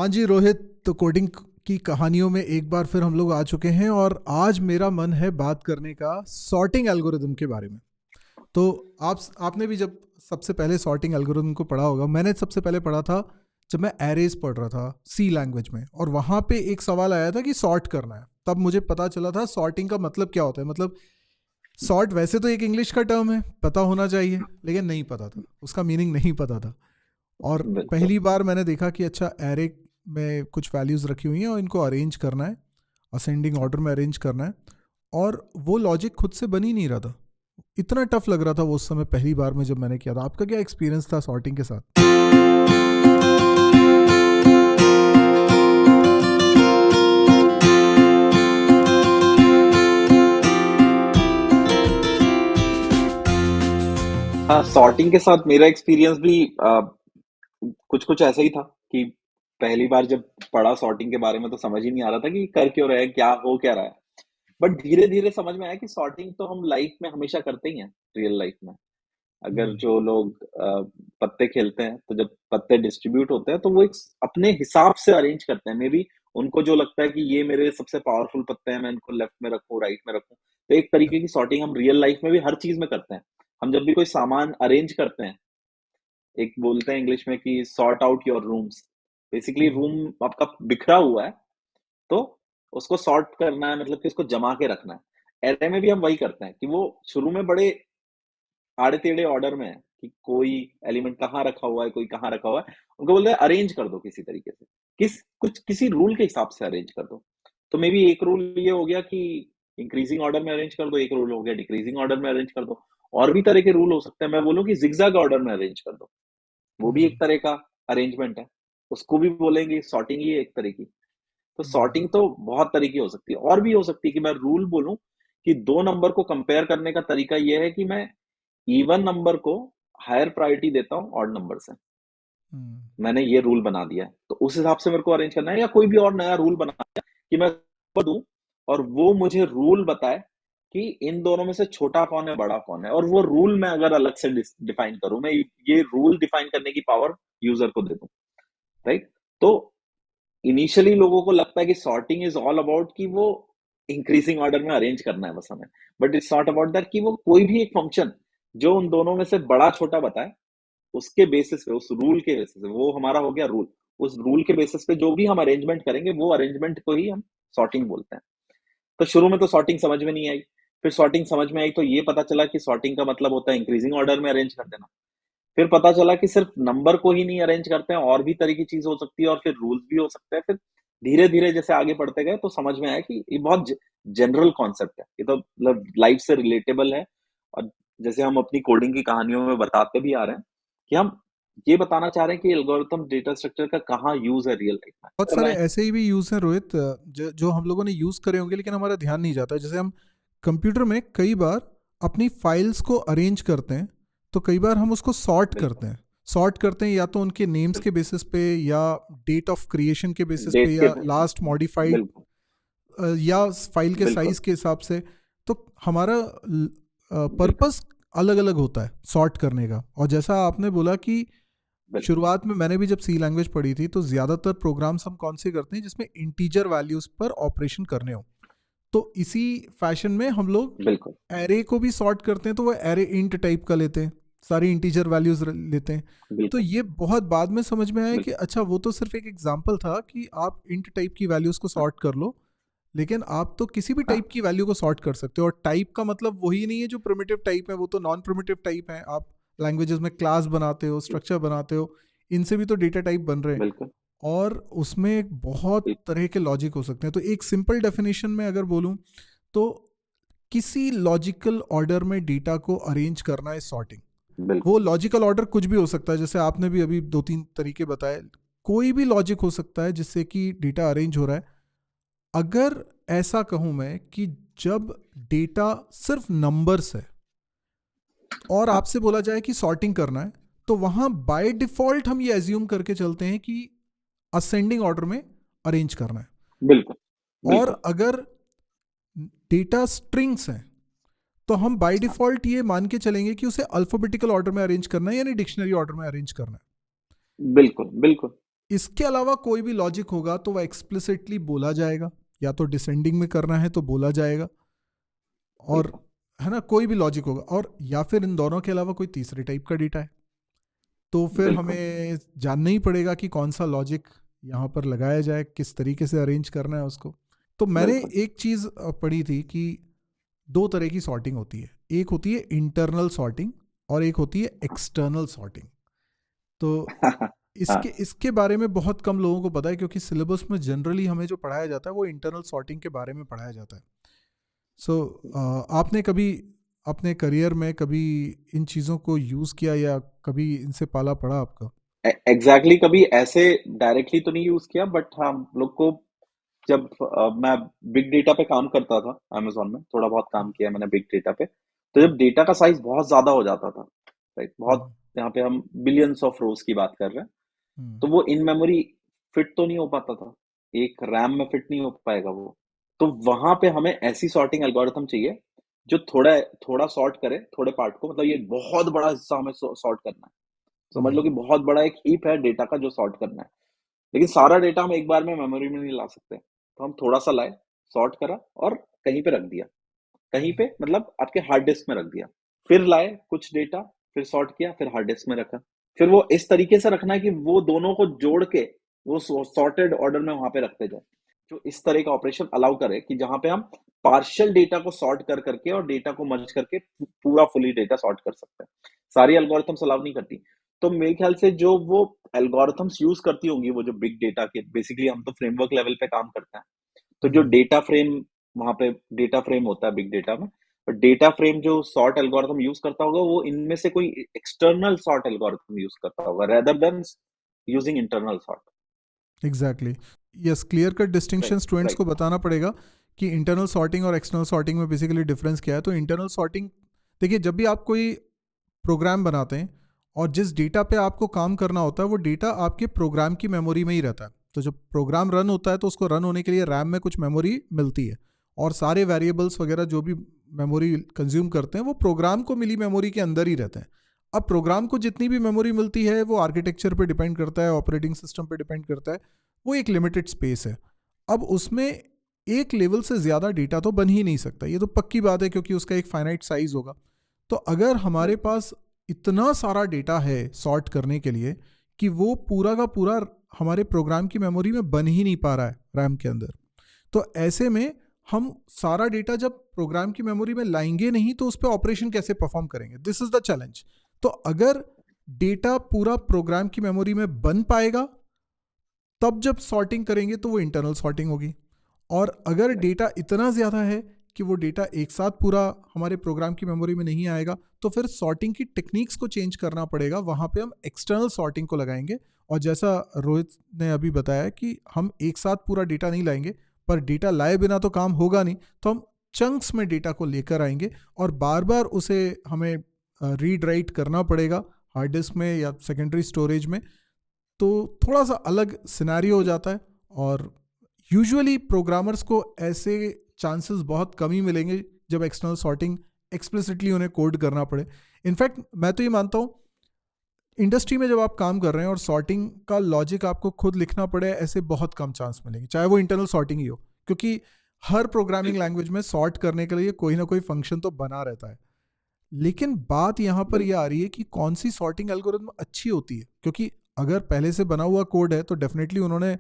हाँ जी रोहित, तो कोडिंग की कहानियों में एक बार फिर हम लोग आ चुके हैं और आज मेरा मन है बात करने का सॉर्टिंग एल्गोरिदम के बारे में। तो आपने भी जब सबसे पहले सॉर्टिंग एल्गोरिदम को पढ़ा होगा, मैंने सबसे पहले पढ़ा था जब मैं एरेज पढ़ रहा था सी लैंग्वेज में, और वहाँ पे एक सवाल आया था कि सॉर्ट करना है। तब मुझे पता चला था सॉर्टिंग का मतलब क्या होता है। मतलब सॉर्ट वैसे तो एक इंग्लिश का टर्म है, पता होना चाहिए, लेकिन नहीं पता था, उसका मीनिंग नहीं पता था। और बिल्कुल। पहली बार मैंने देखा कि अच्छा, एरे में कुछ वैल्यूज़ रखी हुई हैं और इनको अरेंज करना है, असेंडिंग ऑर्डर में अरेंज करना है। और वो लॉजिक खुद से बन ही नहीं रहा था, इतना टफ लग रहा था वो उस समय पहली बार में जब मैंने किया था। आपका क्या एक्सपीरियंस था सॉर्टिंग के साथ? हाँ, सॉर्टिंग के साथ मेरा एक्सपीरियंस भी कुछ कुछ ऐसा ही था कि पहली बार जब पढ़ा सॉर्टिंग के बारे में तो समझ ही नहीं आ रहा था कि कर क्यों रहे हैं, क्या हो क्या रहा है। बट धीरे धीरे समझ में आया कि सॉर्टिंग तो हम लाइफ में हमेशा करते ही हैं, रियल लाइफ में। अगर हम्म। जो लोग पत्ते खेलते हैं तो जब पत्ते डिस्ट्रीब्यूट होते हैं तो वो एक अपने हिसाब से अरेंज करते हैं। मे बी उनको जो लगता है कि ये मेरे सबसे पावरफुल पत्ते हैं, मैं इनको लेफ्ट में रखूं, राइट में रखूं। तो एक तरीके की सॉर्टिंग हम रियल लाइफ में भी हर चीज में करते हैं। हम जब भी कोई सामान अरेंज करते हैं, एक बोलते हैं इंग्लिश में कि sort out your rooms. Basically hmm. Room आपका बिखरा हुआ है, तो उसको सॉर्ट करना है, मतलब कि उसको जमा के रखना है। एरे में भी हम वही करते हैं कि वो शुरू में बड़े आड़े टेढ़े ऑर्डर में है कि कोई एलिमेंट कहाँ रखा हुआ है, कोई कहाँ रखा हुआ है। उनको बोलते हैं अरेंज कर दो किसी तरीके से, किसी रूल के हिसाब से अरेंज कर दो। तो मे बी एक रूल ये हो गया कि इंक्रीजिंग ऑर्डर में अरेंज कर दो, एक रूल हो गया डिक्रीजिंग ऑर्डर में अरेंज कर दो। और भी तरह के रूल हो सकते हैं। मैं बोलूँ कि जिगजैग ऑर्डर में अरेंज कर दो, वो भी एक हम्म। तरह का अरेंजमेंट है। उसको भी बोलेंगे सॉर्टिंग ही है एक तरह की। तो हम्म। सॉर्टिंग तो बहुत तरह की हो सकती है। और भी हो सकती है कि मैं रूल बोलूं कि दो नंबर को कंपेयर करने का तरीका यह है कि मैं इवन नंबर को हायर प्रायोरिटी देता हूँ ऑड नंबर से। हम्म। मैंने ये रूल बना दिया है, तो उस हिसाब से मेरे को अरेंज करना है, या कोई भी और नया रूल बना दिया कि मैं दूं और वो मुझे रूल बताए कि इन दोनों में से छोटा कौन है, बड़ा कौन है। और वो रूल मैं अगर अलग से डिफाइन करूं, मैं ये रूल डिफाइन करने की पावर यूजर को दे दूं, राइट। तो इनिशियली लोगों को लगता है कि सॉर्टिंग इज ऑल अबाउट कि वो इंक्रीजिंग ऑर्डर में अरेंज करना है बस हमें। But it's not about that, कि वो कोई भी एक फंक्शन जो उन दोनों में से बड़ा छोटा बताए, उसके बेसिस पे, उस रूल के बेसिस पे, वो हमारा हो गया रूल। उस रूल के बेसिस पे जो भी हम अरेंजमेंट करेंगे, वो अरेंजमेंट को ही हम सॉर्टिंग बोलते हैं। तो शुरू में तो सॉर्टिंग समझ में नहीं आई। फिर सॉर्टिंग समझ में आई तो ये पता चला कि सॉर्टिंग का मतलब होता है इंक्रीजिंग ऑर्डर में अरेंज कर देना। फिर पता चला कि सिर्फ नंबर को ही नहीं अरेंज करते हैं, और भी तरह की चीज हो सकती है, और फिर रूल्स भी हो सकते हैं। फिर धीरे धीरे जैसे आगे बढ़ते गए तो समझ में आया कि ये बहुत जनरल कॉन्सेप्ट है, ये तो मतलब लाइफ से रिलेटेबल है। और जैसे हम अपनी कोडिंग की कहानियों में बताते भी आ रहे हैं कि हम ये बताना चाह रहे हैं कि एल्गोरिथम डेटा स्ट्रक्चर का कहाँ यूज है रियल लाइफ में, बहुत कर सारे रहे हैं। ऐसे ही भी यूज़ हैं रोहित, जो हम लोगों ने यूज़ करे होंगे लेकिन हमारा ध्यान नहीं जाता। जैसे हम कंप्यूटर में कई बार अपनी फाइल्स को अरेंज करते हैं, तो कई बार हम उसको सॉर्ट बिल्कुल। करते हैं। सॉर्ट करते हैं या तो उनके नेम्स के बिल्कुल बेसिस पे, या डेट ऑफ क्रिएशन के बेसिस पे, डेट के, या लास्ट मॉडिफाइड, बिल्कुल या फाइल के बिल्कुल साइज के हिसाब से। तो हमारा बिल्कुल पर्पस अलग अलग होता है सॉर्ट करने का। और जैसा आपने बोला कि बिल्कुल शुरुआत में मैंने भी जब सी लैंग्वेज पढ़ी थी, तो ज़्यादातर प्रोग्राम्स हम कौन से करते हैं जिसमें इंटीजर वैल्यूज़ पर ऑपरेशन करने हो। तो इसी फैशन में हम लोग बिल्कुल एरे को भी सॉर्ट करते हैं, तो वो एरे इंट टाइप का लेते हैं, सारी इंटीजर वैल्यूज लेते हैं। तो बिल्कुल ये बहुत बाद में समझ में आया कि बिल्कुल अच्छा, वो तो सिर्फ एक एग्जांपल था कि आप इंट टाइप की वैल्यूज को हाँ सॉर्ट कर लो, लेकिन आप तो किसी भी हाँ टाइप की वैल्यू को सॉर्ट कर सकते हो। और टाइप का मतलब वही नहीं है जो प्रिमिटिव टाइप है, वो तो नॉन प्रिमिटिव टाइप है। आप लैंग्वेजेस में क्लास बनाते हो, स्ट्रक्चर बनाते हो, इनसे भी तो डेटा टाइप बन रहे हैं। बिल्कुल और उसमें एक बहुत तरह के लॉजिक हो सकते हैं। तो एक सिंपल डेफिनेशन में अगर बोलूं, तो किसी लॉजिकल ऑर्डर में डेटा को अरेंज करना है सॉर्टिंग। बिल्कुल वो लॉजिकल ऑर्डर कुछ भी हो सकता है, जैसे आपने भी अभी दो तीन तरीके बताए। कोई भी लॉजिक हो सकता है जिससे कि डेटा अरेंज हो रहा है। अगर ऐसा कहूं मैं कि जब डेटा सिर्फ नंबर्स है और हाँ आपसे बोला जाए कि सॉर्टिंग करना है, तो वहां बाय डिफॉल्ट हम ये एज्यूम करके चलते हैं कि असेंडिंग ऑर्डर में अरेंज करना है। बिल्कुल और बिल्कुल अगर डेटा स्ट्रिंग्स हैं, तो हम बाय हाँ डिफॉल्ट ये मान के चलेंगे कि उसे अल्फाबेटिकल ऑर्डर में अरेंज करना है, यानी डिक्शनरी ऑर्डर में अरेंज करना है। बिल्कुल बिल्कुल इसके अलावा कोई भी लॉजिक होगा तो वह एक्सप्लिसिटली बोला जाएगा, या तो डिसेंडिंग में करना है तो बोला जाएगा, और बिल्कुल। है ना, कोई भी लॉजिक होगा, और या फिर इन दोनों के अलावा कोई तीसरे टाइप का डेटा है, तो फिर बिल्कुल। हमें जानना ही पड़ेगा कि कौन सा लॉजिक यहाँ पर लगाया जाए, किस तरीके से अरेंज करना है उसको। तो मैंने बिल्कुल। एक चीज़ पढ़ी थी कि दो तरह की सॉर्टिंग होती है, एक होती है इंटरनल सॉर्टिंग और एक होती है एक्सटर्नल सॉर्टिंग। तो इसके हाँ। इसके बारे में बहुत कम लोगों को पता है, क्योंकि सिलेबस में जनरली हमें जो पढ़ाया जाता है वो इंटरनल सॉर्टिंग के बारे में पढ़ाया जाता है। सो आपने कभी अपने करियर में कभी इन चीज़ों को यूज़ किया या कभी इनसे पाला पड़ा आपका? एग्जैक्टली कभी ऐसे डायरेक्टली तो नहीं यूज किया, बट हाँ हम लोग को जब मैं बिग डेटा पे काम करता था अमेजोन में, थोड़ा बहुत काम किया मैंने बिग डेटा पे, तो जब डेटा का साइज बहुत ज्यादा हो जाता था, राइट, बहुत, हम्म, यहाँ पे हम बिलियंस ऑफ रोज की बात कर रहे हैं, हम्म, तो वो इन मेमोरी फिट तो नहीं हो पाता था, एक रैम में फिट नहीं हो पाएगा वो। तो वहां पे हमें ऐसी सॉर्टिंग एल्गोरिथम चाहिए जो थोड़ा थोड़ा सॉर्ट करे थोड़े पार्ट को, मतलब ये बहुत बड़ा हिस्सा हमें सॉर्ट करना है, समझ लो हम्म, कि बहुत बड़ा एक हीप है डेटा का जो सॉर्ट करना है, लेकिन सारा डेटा हम एक बार में मेमोरी में नहीं ला सकते, तो हम थोड़ा सा लाए, सॉर्ट करा और कहीं पे रख दिया, कहीं पे मतलब आपके हार्ड डिस्क में रख दिया, फिर लाए कुछ डेटा, फिर सॉर्ट किया, फिर हार्ड डिस्क में रखा, फिर वो इस तरीके से रखना है कि वो दोनों को जोड़ के वो सॉर्टेड ऑर्डर में वहां पे रखते जाए, जो इस तरह का ऑपरेशन अलाउ करे कि जहां पे हम पार्शियल डेटा को सॉर्ट कर करके और डेटा को मर्ज करके पूरा फुली डेटा सॉर्ट कर सकते हैं। सारी एल्गोरिथम्स अलाउ नहीं करती। तो मेरे ख्याल से जो वो एल्गोरिथम्स यूज करती होंगी वो जो बिग डेटा के, बेसिकली हम तो फ्रेमवर्क लेवल पे काम करते हैं, तो जो हम्म, डेटा फ्रेम, वहां पे डेटा फ्रेम होता है बिग डेटा में, और डेटा फ्रेम जो सॉर्ट एल्गोरिथम यूज करता होगा वो इनमें से कोई एक्सटर्नल सॉर्ट एल्गोरिथम यूज करता होगा rather than using internal sort. Exactly. Yes, clear cut distinction right. Students right. को बताना पड़ेगा कि इंटरनल सॉर्टिंग और एक्सटर्नल सॉर्टिंग में बेसिकली डिफरेंस क्या है। तो इंटरनल सॉर्टिंग, देखिए, जब भी आप कोई प्रोग्राम बनाते हैं और जिस डेटा पे आपको काम करना होता है वो डेटा आपके प्रोग्राम की मेमोरी में ही रहता है। तो जब प्रोग्राम रन होता है तो उसको रन होने के लिए रैम में कुछ मेमोरी मिलती है, और सारे वेरिएबल्स वगैरह जो भी मेमोरी कंज्यूम करते हैं वो प्रोग्राम को मिली मेमोरी के अंदर ही रहते हैं। अब प्रोग्राम को जितनी भी मेमोरी मिलती है वो आर्किटेक्चर पे डिपेंड करता है, ऑपरेटिंग सिस्टम पे डिपेंड करता है, वो एक लिमिटेड स्पेस है। अब उसमें एक लेवल से ज़्यादा डेटा तो बन ही नहीं सकता, ये तो पक्की बात है, क्योंकि उसका एक फाइनाइट साइज होगा। तो अगर हमारे पास इतना सारा डेटा है सॉर्ट करने के लिए कि वो पूरा का पूरा हमारे प्रोग्राम की मेमोरी में बन ही नहीं पा रहा है रैम के अंदर, तो ऐसे में हम सारा डेटा जब प्रोग्राम की मेमोरी में लाएंगे नहीं तो उस पर ऑपरेशन कैसे परफॉर्म करेंगे, दिस इज द चैलेंज। तो अगर डेटा पूरा प्रोग्राम की मेमोरी में बन पाएगा तब जब सॉर्टिंग करेंगे तो वो इंटरनल सॉर्टिंग होगी। और अगर राइट। डेटा इतना ज़्यादा है कि वो डेटा एक साथ पूरा हमारे प्रोग्राम की मेमोरी में नहीं आएगा तो फिर सॉर्टिंग की टेक्निक्स को चेंज करना पड़ेगा, वहाँ पे हम एक्सटर्नल सॉर्टिंग को लगाएंगे। और जैसा रोहित ने अभी बताया कि हम एक साथ पूरा डेटा नहीं लाएंगे, पर डेटा लाए बिना तो काम होगा नहीं, तो हम चंक्स में डेटा को लेकर आएंगे और बार बार उसे हमें रीड राइट करना पड़ेगा हार्ड डिस्क में या सेकेंडरी स्टोरेज में। तो थोड़ा सा अलग सिनेरियो हो जाता है, और यूजुअली प्रोग्रामर्स को ऐसे चांसेस बहुत कम ही मिलेंगे जब एक्सटर्नल सॉर्टिंग एक्सप्लिसिटली उन्हें कोड करना पड़े। इनफैक्ट मैं तो ये मानता हूँ इंडस्ट्री में जब आप काम कर रहे हैं और सॉर्टिंग का लॉजिक आपको खुद लिखना पड़े, ऐसे बहुत कम चांस मिलेंगे, चाहे वो इंटरनल सॉर्टिंग ही हो, क्योंकि हर प्रोग्रामिंग बिल्कुल। लैंग्वेज में सॉर्ट करने के लिए कोई ना कोई फंक्शन तो बना रहता है। लेकिन बात यहाँ पर यह आ बिल्कुल। रही है कि कौन सी सॉर्टिंग एल्गोरिथम अच्छी होती है, क्योंकि अगर पहले से बना हुआ कोड है तो डेफिनेटली उन्होंने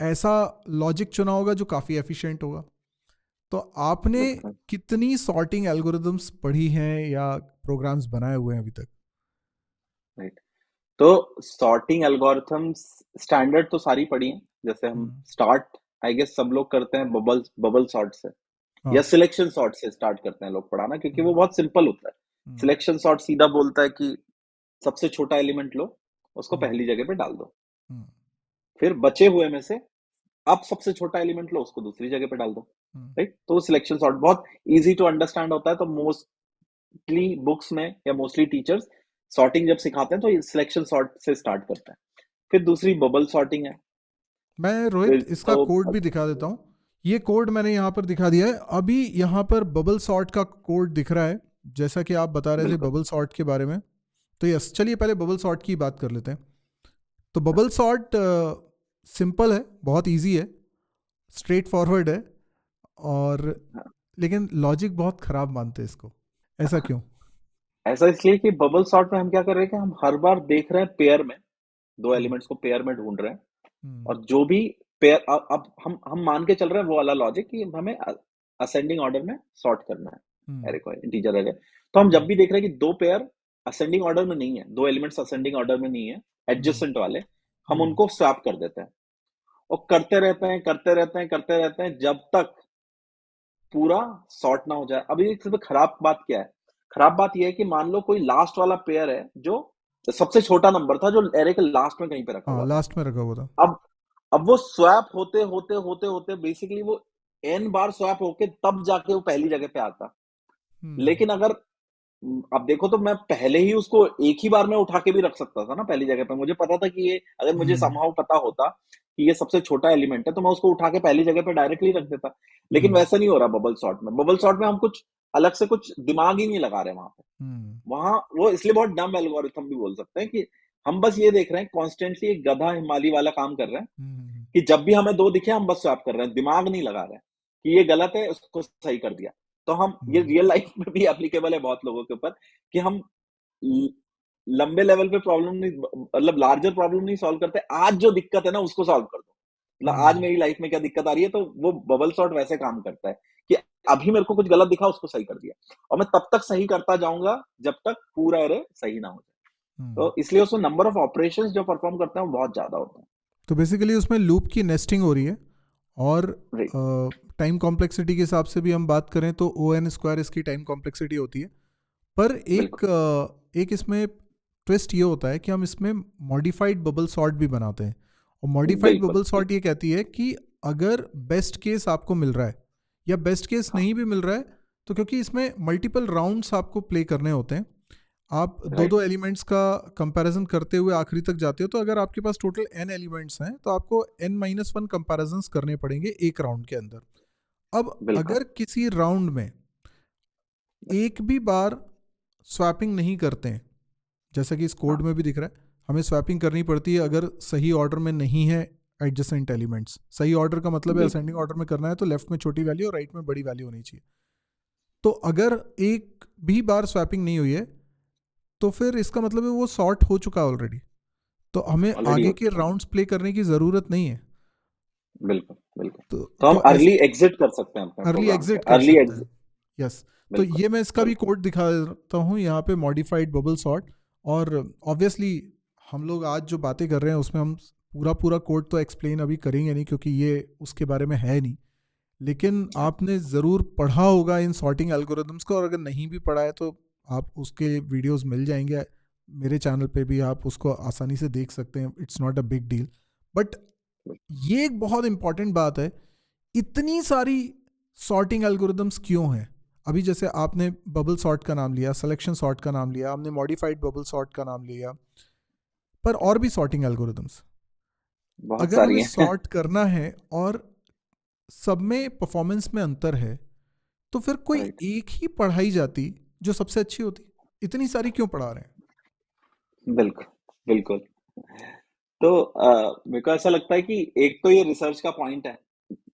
ऐसा लॉजिक चुना होगा जो काफ़ी एफिशिएंट होगा। तो आपने बिल्कुल। कितनी सॉर्टिंग एल्गोरिदम्स पढ़ी हैं या प्रोग्राम्स बनाए हुए हैं अभी तक? राइट। तो सॉर्टिंग एल्गोरिथम्स स्टैंडर्ड तो सारी पढ़ी हैं, जैसे हम हम्म, स्टार्ट, आई गेस सब लोग करते हैं बबल बबल सॉर्ट से, या हाँ, सिलेक्शन सॉर्ट से स्टार्ट करते हैं लोग पढ़ाना, क्योंकि वो हम्म, बहुत सिंपल होता है। हम्म, सिलेक्शन सॉर्ट सीधा बोलता है कि सबसे छोटा एलिमेंट लो, उसको हम्म, पहली जगह पे डाल दो, हम्म, फिर बचे हुए में से अब सबसे छोटा एलिमेंट लो, उसको दूसरी जगह पे डाल दो, हम्म, राइट। तो सिलेक्शन सॉर्ट बहुत इजी टू अंडरस्टैंड होता है, तो मोस्टली बुक्स में या मोस्टली टीचर्स सॉर्टिंग जब सिखाते हैं तो ये सिलेक्शन सॉर्ट से स्टार्ट करते हैं। फिर दूसरी बबल सॉर्टिंग है। मैं रोहित फिर इसका तो कोड भी दिखा देता हूँ। ये कोड मैंने यहाँ पर दिखा दिया है अभी, यहाँ पर बबल सॉर्ट का कोड दिख रहा है, जैसा कि आप बता रहे थे बिल्कुल। बबल सॉर्ट के बारे में। तो यस, चलिए पहले बबल सॉर्ट की बात कर लेते हैं। तो बबल सॉर्ट सिंपल है, बहुत इजी है, स्ट्रेट फॉरवर्ड है, और लेकिन लॉजिक बहुत खराब मानते हैं इसको। ऐसा क्यों? ऐसा इसलिए कि बबल सॉर्ट में हम क्या कर रहे हैं कि हम हर बार देख रहे हैं पेयर में, दो हम्म, एलिमेंट्स को पेयर में ढूंढ रहे हैं। हम्म, और जो भी पेयर, अब हम मान के चल रहे हैं वो वाला लॉजिक कि हमें असेंडिंग ऑर्डर में सॉर्ट करना है हम्म, एरे को, इंटीजर एरे। तो हम जब हम्म, भी देख रहे हैं कि दो पेयर असेंडिंग ऑर्डर में नहीं है, दो एलिमेंट्स असेंडिंग ऑर्डर में नहीं है, हम्म, एडजेसेंट वाले, हम हम्म, उनको स्वैप कर देते हैं और करते रहते हैं, करते रहते हैं, करते रहते हैं, जब तक पूरा सॉर्ट ना हो जाए। अभी इसमें खराब बात क्या है? खराब बात यह है कि मान लो कोई लास्ट वाला पेयर है जो सबसे छोटा नंबर था, जो एरे के लास्ट में कहीं पे रखा हाँ, हुआ था। लास्ट में रखा हुआ था। अब अब वो स्वैप होते होते होते होते बेसिकली वो एन बार स्वैप होके तब जाके वो पहली जगह पे आता। हम्म, लेकिन अगर अब देखो तो मैं पहले ही उसको एक ही बार में उठा के भी रख सकता था ना पहली जगह पे। मुझे पता था कि ये, अगर मुझे हम्म, समहाउ पता होता कि ये सबसे छोटा एलिमेंट है, तो मैं उसको उठा के पहली जगह पे डायरेक्टली रख देता। लेकिन हम्म, वैसा नहीं हो रहा बबल सॉर्ट में। बबल सॉर्ट में हम कुछ अलग से कुछ दिमाग ही नहीं लगा रहे वहां पे। हम्म, वहां वो इसलिए बहुत डम एल्गोरिथम भी बोल सकते हैं कि हम बस ये देख रहे हैं, कॉन्स्टेंटली एक गधा हिमाली वाला काम कर रहे हैं हम्म, कि जब भी हमें दो दिखे हम बस स्वैप कर रहे हैं, दिमाग नहीं लगा रहे हैं कि ये गलत है, उसको सही कर दिया। तो हम ये हम्म, रियल लाइफ में भी एप्लीकेबल है बहुत लोगों के ऊपर कि हम ल- लंबे लेवल पे प्रॉब्लम नहीं, मतलब लार्जर प्रॉब्लम नहीं सॉल्व करते, आज जो दिक्कत है ना उसको सॉल्व कर दो। मतलब आज हम्म, मेरी लाइफ में क्या दिक्कत आ रही है, तो वो बबल सॉर्ट वैसे काम करता है कि अभी मेरे को कुछ गलत दिखा, उसको सही कर दिया, और मैं तब तक सही करता जाऊंगा जब तक पूरा एरे सही ना हो जाए। हम्म। तो इसलिए उसमें नंबर ऑफ ऑपरेशंस जो परफॉर्म करते हैं वो बहुत ज्यादा होता है। तो बेसिकली उसमें लूप की नेस्टिंग हो रही है, और राइट। टाइम कॉम्प्लेक्सिटी के हिसाब से भी हम बात करें तो ओ एन स्क्वायर इसकी टाइम कॉम्प्लेक्सिटी होती है। पर बिल्कुल। एक इसमें ट्विस्ट ये होता है कि हम इसमें मॉडिफाइड बबल सॉर्ट भी बनाते हैं। और मॉडिफाइड बिल्कुल। बबल सॉर्ट ये बिल्कुल। कहती है कि अगर बेस्ट केस आपको मिल रहा है, या बेस्ट केस हाँ। नहीं भी मिल रहा है, तो क्योंकि इसमें मल्टीपल राउंड्स आपको प्ले करने होते हैं, आप दो राइट। दो एलिमेंट्स का कंपैरिजन करते हुए आखिरी तक जाते हो, तो अगर आपके पास टोटल एन एलिमेंट्स हैं तो आपको n-1 कंपैरिजंस करने पड़ेंगे एक राउंड के अंदर। अब बिल्कुल। अगर किसी राउंड में एक भी बार स्वैपिंग नहीं करते हैं, जैसा कि इस कोड हाँ। में भी दिख रहा है, हमें स्वैपिंग करनी पड़ती है अगर सही ऑर्डर में नहीं है एडजेसेंट एलिमेंट्स। सही ऑर्डर का मतलब है बिल्कुल। असेंडिंग ऑर्डर में करना है तो लेफ्ट में छोटी वैल्यू और राइट में बड़ी वैल्यू होनी चाहिए। तो अगर एक भी बार स्वैपिंग नहीं हुई है, तो फिर इसका मतलब है वो सॉर्ट हो चुका है ऑलरेडी, तो हमें ऑलरेडी आगे हो के चुका है। राउंड्स प्ले करने की ज़रूरत नहीं है। बिल्कुल। बिल्कुल। तो तो हम तो ऐसे अर्ली एग्जिट कर सकते हैं अपने अर्ली प्रोग्राम से, एग्जिट कर अर्ली सकते हैं। एग्जिट। यस। तो बिल्कुल। ये मैं इसका भी बिल्कुल। कोड दिखा देता हूँ यहाँ पे, मॉडिफाइड बबल सॉर्ट। और ऑब्वियसली हम लोग आज जो बातें कर रहे हैं उसमें हम पूरा पूरा कोड तो एक्सप्लेन अभी करेंगे नहीं, क्योंकि ये उसके बारे में है नहीं। लेकिन हाँ। आपने ज़रूर पढ़ा होगा इन सॉर्टिंग एल्गोरिदम्स को, और अगर नहीं भी पढ़ा है तो आप उसके वीडियोस मिल जाएंगे मेरे चैनल पे भी, आप उसको आसानी से देख सकते हैं, it's not a big deal. But ये एक बहुत इंपॉर्टेंट बात है, इतनी सारी सॉर्टिंग एल्गोरिदम्स क्यों हैं? अभी जैसे आपने बबल सॉर्ट का नाम लिया, सिलेक्शन सॉर्ट का नाम लिया, हमने मॉडिफाइड बबल सॉर्ट का नाम लिया, पर और भी सॉर्टिंग एल्गोरिदम्स। बहुत अगर सारी हमें हैं। सॉर्ट करना है और सब में परफॉर्मेंस में अंतर है, तो फिर कोई राइट। एक ही पढ़ाई जाती जो सबसे अच्छी होती। इतनी सारी क्यों पढ़ा रहे हैं? बिल्कुल। बिल्कुल। तो मेरे को ऐसा लगता है कि एक तो ये रिसर्च का पॉइंट है।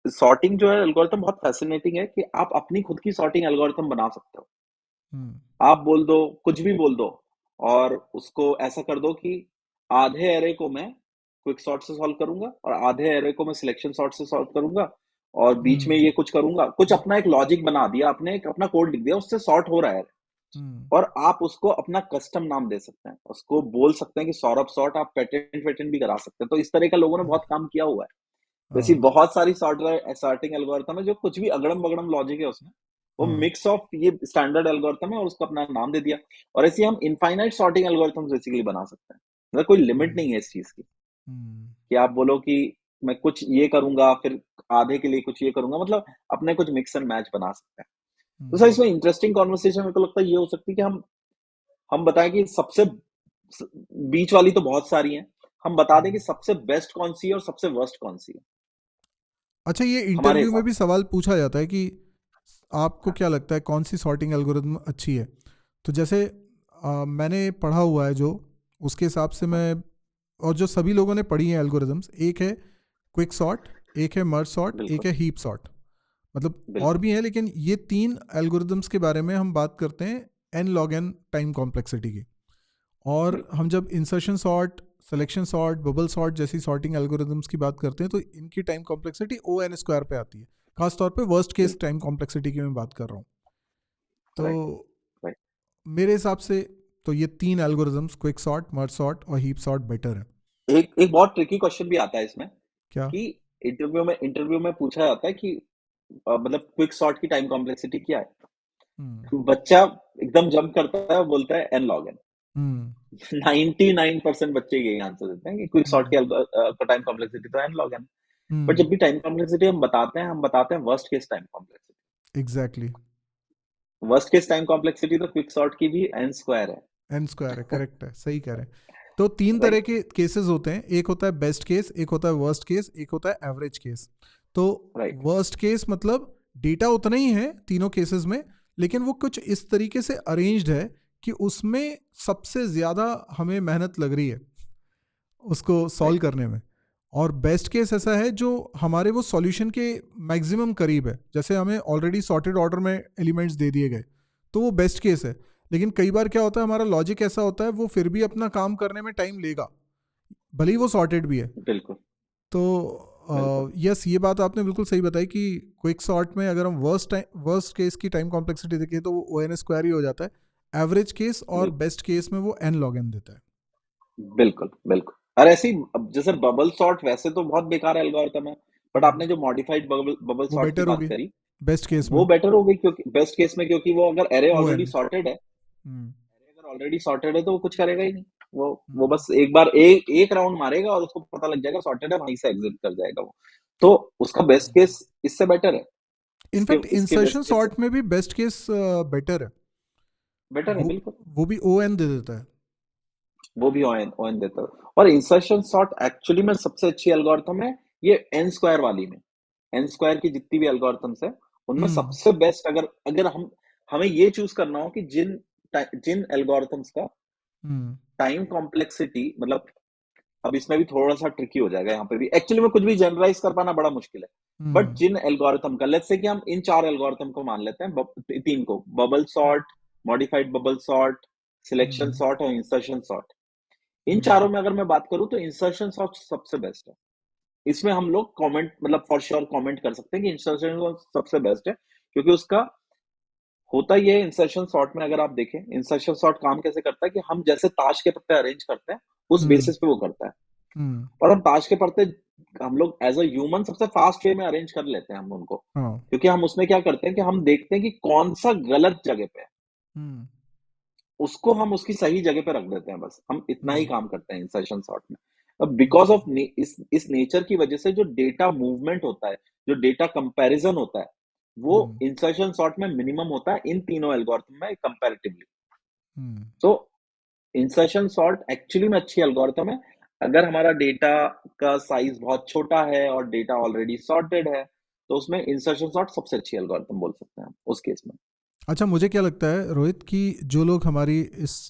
सॉर्टिंग जो है एल्गोरिथम बहुत फैसिनेटिंग है कि आप अपनी खुद की सॉर्टिंग एल्गोरिथम बना सकते हो। हम्म, आप बोल दो, कुछ भी बोल दो, और उसको ऐसा कर दो कि आधे एरे को मैं क्विक सॉर्ट से सॉल्व करूंगा और आधे एरे को मैं सिलेक्शन सॉर्ट से सॉल्व करूंगा, और बीच में हम्म, ये कुछ करूंगा, कुछ अपना एक लॉजिक बना दिया आपने, एक अपना कोड लिख दिया, उससे सॉर्ट हो रहा है। हम्म, और आप उसको अपना कस्टम नाम दे सकते हैं, उसको बोल सकते हैं कि सौरभ सॉर्ट, आप पेटेंट वेटेंट भी करा सकते हैं। तो इस तरह का लोगों ने हम्म, बहुत काम किया हुआ है। जैसी हाँ, बहुत सारी सॉर्टिंग एल्गोरिथम है जो कुछ भी अगड़म बगड़म लॉजिक है उसमें, वो हाँ, मिक्स ऑफ ये स्टैंडर्ड एल्गोरिथम है और उसको अपना नाम दे दिया। और ऐसे हम इनफाइनाइट सॉर्टिंग एल्गोरिथम बेसिकली बना सकते हैं। मतलब कोई लिमिट हम्म, नहीं है इस चीज की हम्म, कि आप बोलो कि मैं कुछ ये करूंगा फिर आधे के लिए कुछ ये करूंगा, मतलब अपने कुछ मिक्स एंड मैच बना सकते हैं। तो सर हम्म, इसमें इंटरेस्टिंग कॉन्वर्सेशन मेरे को लगता है ये हो सकती है कि हम बताएं कि सबसे बीच वाली तो बहुत सारी हैं, हम बता दें कि हम्म। सबसे बेस्ट कौन सी है और सबसे वर्स्ट कौन सी है अच्छा, ये हमारे इंटरव्यू में हिसाब भी सवाल पूछा जाता है कि आपको क्या लगता है कौन सी सॉर्टिंग एल्गोरिदम अच्छी है? तो जैसे मैंने पढ़ा हुआ है जो, उसके हिसाब से से। हाँ। मैं और जो सभी लोगों ने पढ़ी है एल्गोरिदम्स, एक है क्विक सॉर्ट, एक है मर्ज सॉर्ट, एक बिल्कुल है हीप सॉर्ट, मतलब और बिल्कुल भी है, लेकिन ये 3 एल्गोरिदम्स के बारे में हम बात करते हैं n log n time complexity की। और बिल्कुल हम जब insertion sort, selection sort, bubble sort जैसी सॉर्टिंग एल्गोरिदम्स की बात करते हैं तो इनकी time complexity O n square पे आती है। खासतौर पे वर्स्ट केस बिल्कुल टाइम कॉम्प्लेक्सिटी की मैं बात कर रहा हूँ। तो राइट राइट। मेरे हिसाब से तो ये 3 algorithms quick sort, merge sort और हीप सॉर्ट बेटर है। एक एक बहुत ट्रिकी क्वेश्चन भी आता है इसमें क्या? कि इंटरव्यू में पूछा जाता है कि मतलब क्विक सॉर्ट की टाइम कॉम्प्लेक्सिटी क्या है। हम्म। तो बच्चा एकदम जंप करता है, बोलता है एन लॉग एन। हम्म। 99% बच्चे यही आंसर देते हैं कि क्विक सॉर्ट हम्म। की टाइम कॉम्प्लेक्सिटी तो एन लॉग एन। बट हम्म। जब भी टाइम कॉम्प्लेक्सिटी हम बताते हैं worst case time complexity. Exactly. Worst case time complexity तो क्विक सॉर्ट की भी एन स्क्वायर एन स्क्वायर है, है। करेक्ट है, सही कह रहे हैं। तो 3 तरह राइट के केसेस होते हैं, एक होता है बेस्ट केस, एक होता है वर्स्ट केस, एक होता है एवरेज केस। तो राइट वर्स्ट केस मतलब डेटा उतना ही है तीनों केसेस में, लेकिन वो कुछ इस तरीके से अरेंज्ड है कि उसमें सबसे ज्यादा हमें मेहनत लग रही है उसको सॉल्व राइट करने में। और बेस्ट केस ऐसा है जो हमारे वो सॉल्यूशन के मैक्सिमम करीब है, जैसे हमें ऑलरेडी सॉर्टेड ऑर्डर में एलिमेंट्स दे दिए गए, तो वो बेस्ट केस है। लेकिन कई बार क्या होता है, हमारा लॉजिक ऐसा होता है वो फिर भी अपना काम करने में टाइम लेगा, भले ही वो सॉर्टेड भी है। बिल्कुल तो बिल्कुल यस, ये बात आपने बिल्कुल सही बताई कि क्विक सॉर्ट में अगर हम वर्स्ट केस की टाइम कॉम्प्लेक्सिटी देखें तो वो ओ एन स्क्वायर ही हो जाता है। एवरेज केस और बिल्कुल बेस्ट केस में वो एन लॉग एन देता है। बिल्कुल बिल्कुल। और ऐसे ही अब जैसे बबल सॉर्ट वैसे तो बहुत बेकार एल्गोरिथम है, बट हम्म। आपने जो मॉडिफाइड बबल बबल वो सॉर्ट की बेटर बात होगी करी, बेस्ट केस में। वो बेटर हो गई क्योंकि बेस्ट केस में, क्योंकि वो अगर एरे ओ ऑलरेडी एन। सॉर्टेड है, हम्म। अगर ऑलरेडी सॉर्टेड है तो वो कुछ करेगा ही नहीं। वो हम्म। बस एक बार एक राउंड मारेगा और उसको पता लग जाएगा सॉर्टेड है, वहीं से एग्जिट कर जाएगा वो। तो उसका बेस्ट केस इससे बेटर है। इसके इनफैक्ट इसके इंसर्शन बेस्ट केस से सॉर्ट में भी बेस्ट केस बेटर है। बेटर है वो बिल्कुल। वो भी ओ एन दे देता है। वो भी ओएन ओएन देता है। और इंसर्शन सॉर्ट एक्चुअली में सबसे अच्छी एल्गोरिथम है ये एन स्क्वायर वाली में। एन स्क्वायर की जितनी भी एल्गोरिथम्स है उनमें हम्म। सबसे बेस्ट, अगर अगर हमें ये चूज करना हो कि जिन जिन एल्गोरिथम्स का हम्म। टाइम कॉम्प्लेक्सिटी मतलब, अब इसमें भी थोड़ा सा ट्रिकी हो जाएगा, यहाँ पे भी एक्चुअली में कुछ भी जनरलाइज कर पाना बड़ा मुश्किल है। But hmm. जिन एल्गोरिथम का, लेट्स से कि हम इन 4 एल्गोरिथम को मान लेते हैं, तीन को, bubble sort, modified bubble sort, selection hmm. Sort और इंसर्शन सॉर्ट। इन हम्म। चारों में अगर मैं बात करूं तो इंसर्शन सॉर्ट सबसे बेस्ट है। इसमें हम लोग कमेंट मतलब फॉर श्योर कमेंट कर सकते हैं कि इंसर्शन सबसे बेस्ट है, क्योंकि उसका होता ही है। इंसर्शन सॉर्ट में अगर आप देखें, इंसर्शन सॉर्ट काम कैसे करता है कि हम जैसे ताश के पत्ते अरेंज करते हैं उस हम्म। बेसिस पे वो करता है। हम्म। और हम ताश के पत्ते हम लोग एज अ ह्यूमन सबसे फास्ट वे में अरेंज कर लेते हैं हम उनको, हाँ। क्योंकि हम उसमें क्या करते हैं कि हम देखते हैं कि कौन सा गलत जगह पे है, हम्म। उसको हम उसकी सही जगह पे रख देते हैं, बस हम इतना ही हम्म। काम करते हैं इंसर्शन सॉर्ट में। अब बिकॉज हम्म। ऑफ इस नेचर की वजह से जो डेटा मूवमेंट होता है, जो डेटा कंपैरिजन होता है, वो हम्म। इंसर्शन सॉर्ट में मिनिमम होता है इन तीनों एल्गोरिथम में कंपैरेटिवली। हम्म। सो इंसर्शन सॉर्ट एक्चुअली में अच्छी एल्गोरिथम है अगर हमारा डेटा का साइज बहुत छोटा है और डेटा ऑलरेडी सॉर्टेड है, तो उसमें इंसर्शन सॉर्ट सबसे अच्छी एल्गोरिथम बोल सकते हैं हम उस केस में। अच्छा, मुझे क्या लगता है रोहित कि जो लोग हमारी इस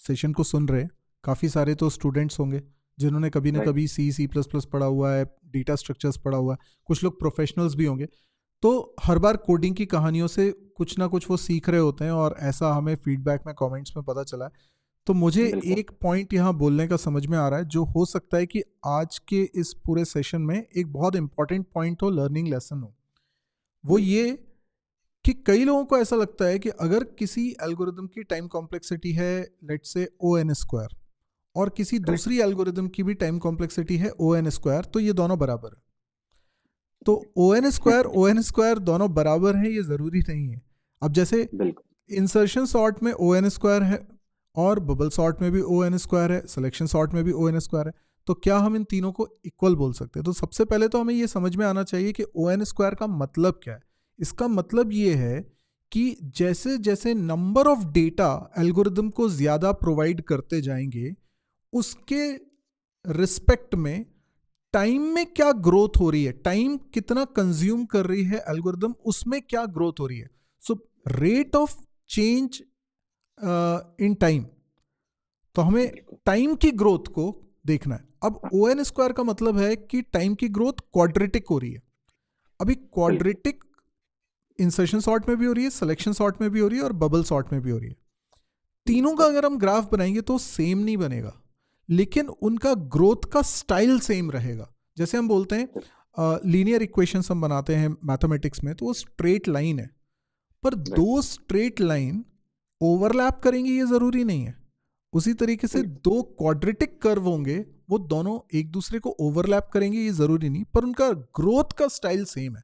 सेशन को सुन रहे हैं, काफ़ी सारे तो स्टूडेंट्स होंगे जिन्होंने कभी ना राइट कभी सी प्लस प्लस पढ़ा हुआ है, डेटा स्ट्रक्चर्स पढ़ा हुआ है, कुछ लोग प्रोफेशनल्स भी होंगे। तो हर बार कोडिंग की कहानियों से कुछ ना कुछ वो सीख रहे होते हैं, और ऐसा हमें फीडबैक में कमेंट्स में पता चला है। तो मुझे बिल्कुल एक पॉइंट यहाँ बोलने का समझ में आ रहा है, जो हो सकता है कि आज के इस पूरे सेशन में एक बहुत इंपॉर्टेंट पॉइंट हो, लर्निंग लेसन हो। वो बिल्कुल ये कि कई लोगों को ऐसा लगता है कि अगर किसी एल्गोरिदम की टाइम कॉम्प्लेक्सिटी है let's say O n square, और किसी करेक्ट दूसरी एल्गोरिदम की भी टाइम कॉम्प्लेक्सिटी है ओ एन स्क्वायर, तो ये दोनों बराबर है। तो ओ एन स्क्वायर दोनों बराबर हैं ये ज़रूरी नहीं है। अब जैसे बिल्कुल इंसर्शन सॉर्ट में ओ एन स्क्वायर है, और बबल सॉर्ट में भी ओ एन स्क्वायर है, सिलेक्शन सॉर्ट में भी ओ एन स्क्वायर है, तो क्या हम इन तीनों को इक्वल बोल सकते हैं? तो सबसे पहले तो हमें ये समझ में आना चाहिए कि ओ एन स्क्वायर का मतलब क्या है। इसका मतलब ये है कि जैसे जैसे नंबर ऑफ डेटा एल्गोरिदम को ज़्यादा प्रोवाइड करते जाएंगे, उसके रिस्पेक्ट में टाइम में क्या ग्रोथ हो रही है, टाइम कितना कंज्यूम कर रही है एल्गोरिदम, उसमें क्या ग्रोथ हो रही है। So rate of change in time, तो हमें बिल्कुल टाइम की ग्रोथ को देखना है। अब ओ एन स्क्वायर का मतलब है कि टाइम की ग्रोथ क्वाड्रेटिक हो रही है। अभी बिल्कुल। क्वाड्रेटिक इंसर्शन सॉर्ट में भी हो रही है, सिलेक्शन सॉर्ट में भी हो रही है और बबल सॉर्ट में भी हो रही है। तीनों का अगर हम ग्राफ बनाएंगे तो सेम नहीं बनेगा, लेकिन उनका ग्रोथ का स्टाइल सेम रहेगा। जैसे हम बोलते हैं लीनियर इक्वेशंस हम बनाते हैं मैथमेटिक्स में, तो वो स्ट्रेट लाइन है, पर दो बिल्कुल। स्ट्रेट लाइन ओवरलैप करेंगे ये जरूरी नहीं है। उसी तरीके से बिल्कुल। दो क्वाड्रेटिक कर्व होंगे, वो दोनों एक दूसरे को ओवरलैप करेंगे ये जरूरी नहीं, पर उनका ग्रोथ का स्टाइल सेम है।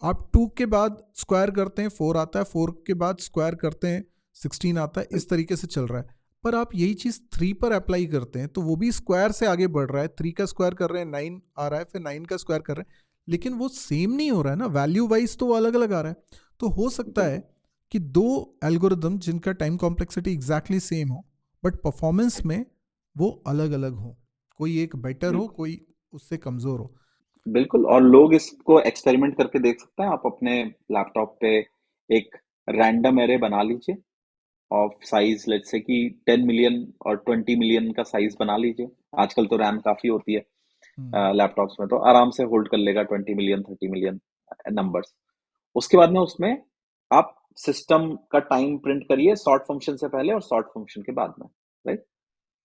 आप 2 के बाद स्क्वायर करते हैं 4 आता है, 4 के बाद स्क्वायर करते हैं 16 आता है, इस तरीके से चल रहा है। पर आप यही चीज 3 पर अप्लाई करते हैं तो वो भी स्क्वायर से आगे बढ़ रहा है, 3 का स्क्वायर कर रहे हैं 9 आ रहा है, फिर 9 का स्क्वायर कर रहे हैं, लेकिन वो सेम नहीं हो रहा है ना, वैल्यू वाइज तो वो अलग अलग आ रहा है। तो हो सकता है बिल्कुल। कि दो एल्गोरिदम जिनका टाइम कॉम्प्लेक्सिटी एग्जैक्टली सेम हो, बट परफॉर्मेंस में वो अलग अलग हो, कोई एक बेटर हो, बिल्कुल। कोई उससे कमजोर हो। बिल्कुल, और लोग इसको एक्सपेरिमेंट करके देख सकते हैं। आप अपने लैपटॉप पे एक रैंडम एरे बना लीजिए ऑफ साइज, लेट्स से कि 10 मिलियन और 20 मिलियन का साइज बना लीजिए। आजकल तो रैम काफी होती है हम्म। लैपटॉप्स में, तो आराम से होल्ड कर लेगा 20 मिलियन 30 मिलियन नंबर्स। उसके बाद में उसमें आप सिस्टम का टाइम प्रिंट करिए, सॉर्ट फंक्शन से पहले और सॉर्ट फंक्शन के बाद में, राइट।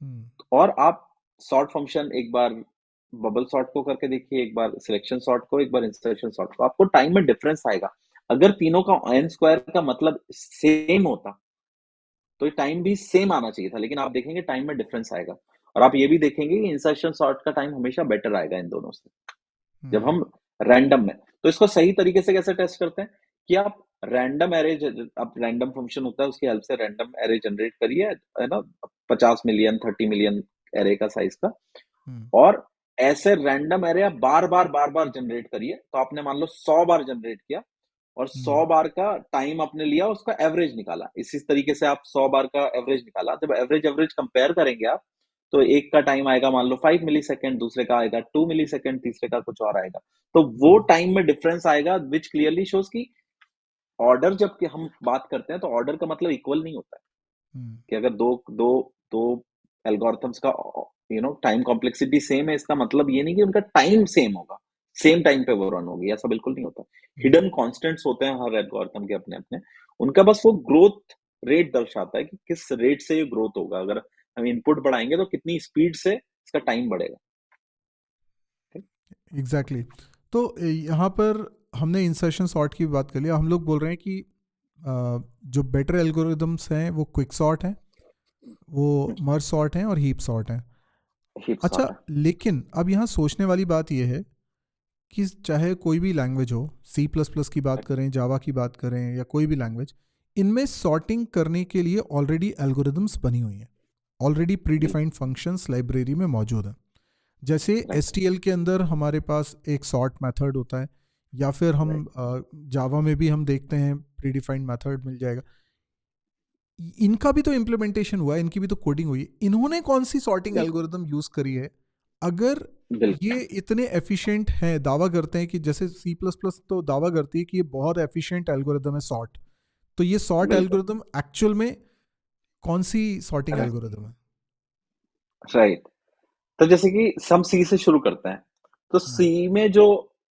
हम्म। और आप सॉर्ट फंक्शन एक बार बबल सॉर्ट को करके देखिए, एक बार सिलेक्शन सॉर्ट को, एक बार इंसर्शन सॉर्ट को, आपको टाइम में डिफरेंस आएगा। अगर तीनों का एन स्क्वायर का मतलब सेम होता तो ये टाइम भी सेम आना चाहिए था, लेकिन आप देखेंगे टाइम में डिफरेंस आएगा। और आप ये भी देखेंगे कि इंसर्शन सॉर्ट का टाइम हमेशा बेटर आएगा इन दोनों से, जब हम्म। हम रैंडम में। तो इसको सही तरीके से कैसे टेस्ट करते हैं कि आप रैंडम एरे, आप रैंडम फंक्शन होता है उसकी हेल्प से रैंडम एरे जनरेट करिए, है ना, 50 मिलियन 30 मिलियन एरे का साइज का। हम्म। और ऐसे रैंडम एरे आप बार बार जनरेट करिए। तो आपने मान लो 100 बार जनरेट किया और हम्म। 100 बार का टाइम आपने लिया, उसका एवरेज निकाला। इसी तरीके से आप 100 बार का एवरेज निकाला। जब एवरेज एवरेज कंपेयर करेंगे आप, तो एक का टाइम आएगा मान लो 5 मिली सेकेंड, दूसरे का आएगा 2 मिली सेकेंड, तीसरे का कुछ और आएगा। तो वो हम्म। टाइम में डिफरेंस आएगा, विच क्लियरली शोज की ऑर्डर, जब कि हम बात करते हैं तो ऑर्डर का मतलब इक्वल नहीं होता है। हम्म। कि अगर दो दो दो एल्गोरिथम्स का टाइम कॉम्प्लेक्सिटी सेम है, इसका मतलब ये नहीं कि उनका टाइम सेम होगा, सेम टाइम पे वो रन होगी, ऐसा बिल्कुल नहीं होता। हम्म। हिडन कॉन्स्टेंट्स होते हैं हर एल्गोरिथम के अपने अपने, उनका बस वो ग्रोथ रेट दर्शाता है कि किस रेट से ये ग्रोथ होगा। अगर हम इनपुट बढ़ाएंगे तो कितनी स्पीड से इसका टाइम बढ़ेगा। ठीक? Exactly exactly. तो यहाँ पर हमने इंसर्शन सॉर्ट की बात कर लिया, हम लोग बोल रहे हैं कि जो बेटर एल्गोरिदम्स हैं वो क्विक सॉर्ट हैं, वो मर्ज सॉर्ट हैं और हीप सॉर्ट हैं। हीप अच्छा, सॉर्ट है। लेकिन अब यहाँ सोचने वाली बात यह है कि चाहे कोई भी लैंग्वेज हो, सी प्लस प्लस की बात करें, जावा की बात करें, या कोई भी लैंग्वेज, इनमें सॉर्टिंग करने के लिए ऑलरेडी एल्गोरिदम्स बनी हुई हैं, ऑलरेडी प्री बिल्कुल। डिफाइंड फंक्शंस लाइब्रेरी में मौजूद हैं। जैसे एस राइट। के अंदर हमारे पास एक सॉर्ट मेथड होता है, या फिर हम राइट। जावा में भी हम देखते हैं प्री डिफाइंड मेथड मिल जाएगा। इनका भी तो इम्प्लीमेंटेशन हुआ है, इनकी भी तो कोडिंग हुई है, इन्होंने कौन सी सॉर्टिंग बिल्कुल। एल्गोरिदम यूज करी है? अगर बिल्कुल। ये इतने एफिशिएंट हैं, दावा करते हैं कि जैसे सी प्लस प्लस तो दावा करती है कि ये बहुत एफिशिएंट एल्गोरिदम है सॉर्ट, तो ये सॉर्ट बिल्कुल। एल्गोरिदम एक्चुअल में कौन सी सॉर्टिंग एल्गोरिदम है? राइट। तो जैसे कि हम सी से शुरू करते हैं, तो हम्म। सी में जो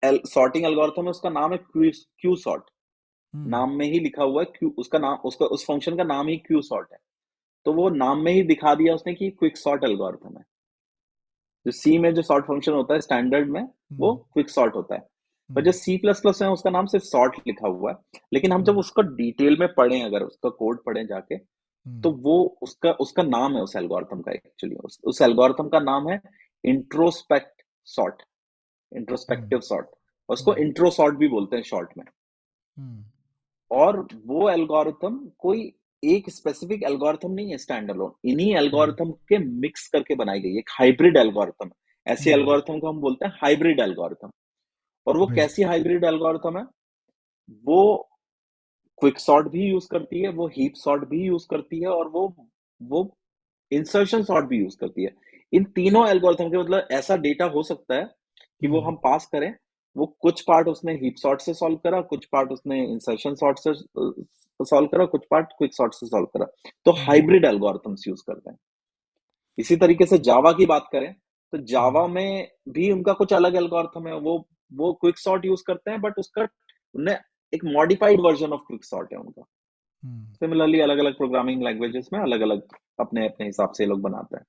सॉर्टिंग एल्गोरिथम है उसका नाम है क्यू क्यू सॉर्ट। हम्म। नाम में ही लिखा हुआ है क्यू, उसका नाम, उसका उस फंक्शन का नाम ही क्यू सॉर्ट है। तो वो नाम में ही दिखा दिया उसने कि क्विक सॉर्ट एल्गोरिथम है। जो सी में जो सॉर्ट फंक्शन होता है स्टैंडर्ड में, वो हम्म। क्विक सॉर्ट होता है। पर जो हम्म। सी प्लस प्लस है उसका नाम सिर्फ सॉर्ट लिखा हुआ है। लेकिन हम जब हम्म। उसका डिटेल में पढ़ें, अगर उसका कोड पढ़ें जाके, तो हम्म। वो उसका उसका नाम है उस एल्गोरिथम का, एक्चुअली उस एल्गोरिथम का नाम है introspect sort, hmm. Introspective sort. उसको हम्म। इंट्रो सॉर्ट भी बोलते हैं शॉर्ट में। हम्म। और वो एल्गोरिथम कोई एक स्पेसिफिक एल्गोरिथम नहीं है स्टैंड अलोन, इन्हीं हम्म। एल्गोरिथम के मिक्स करके बनाई गई एक हाइब्रिड एल्गोरिथम है। ऐसे हम्म। एल्गोरिथम को हम बोलते हैं हाइब्रिड एल्गोरिथम। और वो राइट। कैसी हाइब्रिड एल्गोरिथम है? वो क्विक सॉर्ट भी यूज करती है, वो हीप सॉर्ट भी यूज करती है, और वो इंसर्शन सॉर्ट भी यूज करती है। इन तीनों एल्गोरिथम के मतलब ऐसा डेटा हो सकता है कि वो हम्म। हम पास करें, वो कुछ पार्ट उसने हीप सॉर्ट से सॉल्व करा, कुछ पार्ट उसने इंसर्शन सॉर्ट से सॉल्व करा, कुछ पार्ट क्विक सॉर्ट से सॉल्व करा। तो हम्म। हाइब्रिड एल्गोरिथम्स यूज करते हैं। इसी तरीके से जावा की बात करें, तो जावा हम्म, में भी उनका कुछ अलग एल्गोरिथम है, वो क्विक सॉर्ट यूज करते हैं, बट उसका उन्हें एक modified version of quick sort है उनका। हम्म। सिमिलरली अलग अलग प्रोग्रामिंग लैंग्वेजेस में अलग अलग अपने अपने हिसाब से ये लोग बनाते हैं।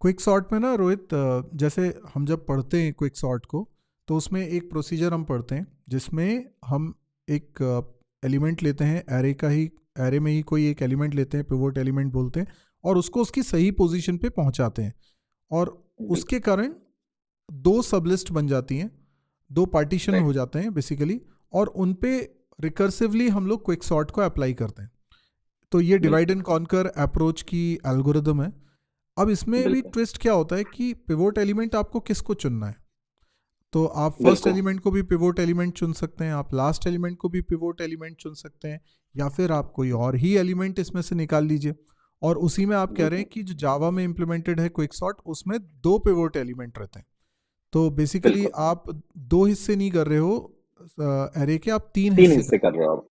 क्विक सॉर्ट में ना रोहित, जैसे हम जब पढ़ते हैं क्विक सॉर्ट को, तो उसमें एक प्रोसीजर हम पढ़ते हैं जिसमें हम एक एलिमेंट लेते हैं, एरे का ही, एरे में ही कोई एक एलिमेंट लेते हैं, पिवोट एलिमेंट बोलते हैं, और उसको उसकी सही पोजीशन पे पहुंचाते हैं। और बिल्कुल। उसके कारण दो सबलिस्ट बन जाती हैं, दो पार्टीशन राइट। हो जाते हैं बेसिकली, और उन पे रिकर्सिवली हम लोग क्विक सॉर्ट को अप्लाई करते हैं। तो ये डिवाइड बिल्कुल। एंड कॉन्कर अप्रोच की एल्गोरिदम है। अब इसमें भी बिल्कुल। ट्विस्ट क्या होता है कि पिवोट एलिमेंट आपको किसको चुनना है। तो आप फर्स्ट बिल्कुल। एलिमेंट को भी पिवोट एलिमेंट चुन सकते हैं, आप लास्ट एलिमेंट को भी पिवोट एलिमेंट चुन सकते हैं, या फिर आप कोई और ही एलिमेंट इसमें से निकाल लीजिए। और उसी में आप कह रहे बिल्कुल। हैं कि जो जावा में इम्प्लीमेंटेड है क्विक सॉर्ट, उसमें दो पिवोट एलिमेंट रहते हैं। तो बेसिकली बिल्कुल। आप दो हिस्से नहीं कर रहे हो एरे के, आप तीन तीन हिस्से कर हिस्से रहे हो। कर रहे हो आप।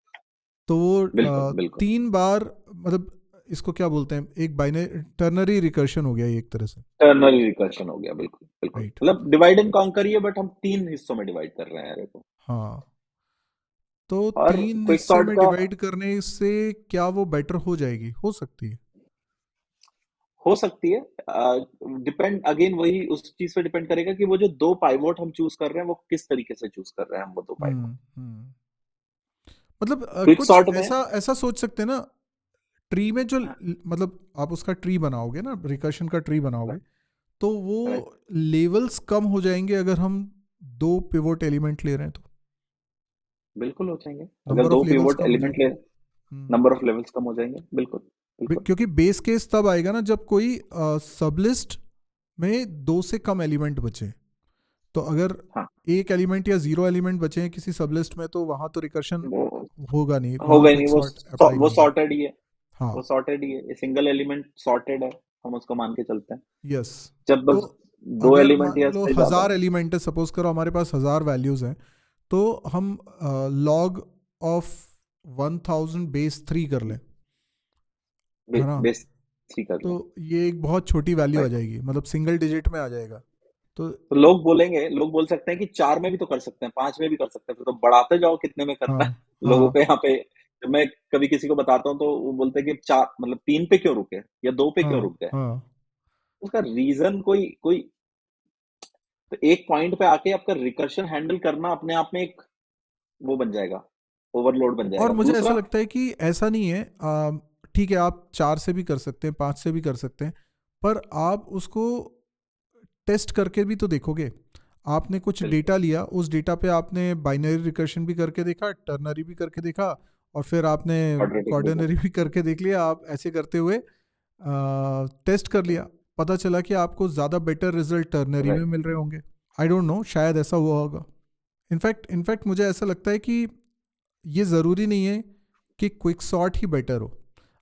तो वो बिल्कुल। बिल्कुल। तीन बार, मतलब इसको क्या बोलते हैं, एक बाइनरी टर्नरी रिकर्शन हो गया ये एक तरह से। टर्नरी रिकर्शन हो गया, बिल्कुल बिल्कुल, राइट। मतलब डिवाइड एंड कॉन्कर ही है, बट हम तीन हिस्सों में डिवाइड कर रहे हैं एरे को। हाँ, तो और तीन क्विक हिस्से सॉर्ट में का डिवाइड करने से क्या वो बेटर हो जाएगी, हो सकती है। हो सकती है, डिपेंड अगेन वही उस चीज पे डिपेंड करेगा कि वो जो दो पाइवोट हम चूज कर रहे हैं वो किस तरीके से चूज कर रहे हैं हम वो दो पाइवोट। हम्म। मतलब क्विक कुछ सॉर्ट में ऐसा ऐसा सोच सकते हैं ना, ट्री में जो मतलब आप उसका ट्री बनाओगे ना, रिकर्शन का ट्री बनाओगे, तो वो राइट, लेवल्स कम हो जाएंगे अगर हम दो पिवोट एलिमेंट ले रहे हैं तो। बिल्कुल हो जाएंगे, अगर नंबर दो ऑफ लेवल्स पिवोट कम हो एलिमेंट जाएंगे। ले, नंबर ऑफ लेवल्स कम हो जाएंगे, बिल्कुल बिल्कुल। क्योंकि बेस केस तब आएगा ना जब कोई सबलिस्ट में दो से कम एलिमेंट बचे। तो अगर हाँ, एक एलिमेंट या जीरो एलिमेंट बचे हैं किसी सबलिस्ट में, तो वहां तो रिकर्शन वो होगा नहीं, वहां होगा ही नहीं, क्विक सॉर्ट अप्लाई वो नहीं होगा। सॉर्टेड ही है। हाँ। वो सॉर्टेड ही है, ये सिंगल एलिमेंट सॉर्टेड है, हम उसको मान के चलते हैं। यस। जब तो बस दो अगर एलिमेंट मान या लो से ज्यादा, 1000 एलिमेंट है, सपोज करो हमारे पास 1000 वैल्यूज हैं, तो हम लॉग ऑफ 1000 बेस 3 कर लें, है ना। बेस थ्री कर तो लें। ये एक बहुत छोटी वैल्यू आ राइट। जाएगी, मतलब सिंगल डिजिट में आ जाएगा। तो तो लोग बोलेंगे, लोग बोल सकते हैं कि चार में भी तो कर सकते हैं, पांच में भी कर सकते हैं, फिर तो बढ़ाते जाओ कितने में करना है। हाँ लोगों हाँ को यहाँ पे जब मैं कभी किसी को बताता हूँ तो वो बोलते हैं कि चार मतलब तीन पे क्यों रुके या दो पे क्यों हाँ रुक गए। हाँ। उसका रीजन कोई कोई तो एक पॉइंट पे आके आपका रिकर्शन हैंडल करना अपने आप में एक वो बन जाएगा, ओवरलोड बन और जाएगा। मुझे ऐसा दूसरा, लगता है कि ऐसा नहीं है, ठीक है आप 4 से भी कर सकते हैं, 5 से भी कर सकते हैं, पर आप उसको टेस्ट करके भी तो देखोगे। आपने कुछ बिल्कुल डेटा लिया, उस डेटा पे आपने बाइनरी रिकर्शन भी करके देखा, टर्नरी भी करके देखा, और फिर आपने क्वाड्रेटिक भी क्वार्डनरी भी करके देख लिया। आप ऐसे करते हुए टेस्ट कर लिया, पता चला कि आपको ज़्यादा बेटर रिजल्ट टर्नरी में राइट। मिल रहे होंगे। आई डोंट नो, शायद ऐसा हुआ होगा। इनफैक्ट मुझे ऐसा लगता है कि ये ज़रूरी नहीं है कि क्विक सॉर्ट ही बेटर हो।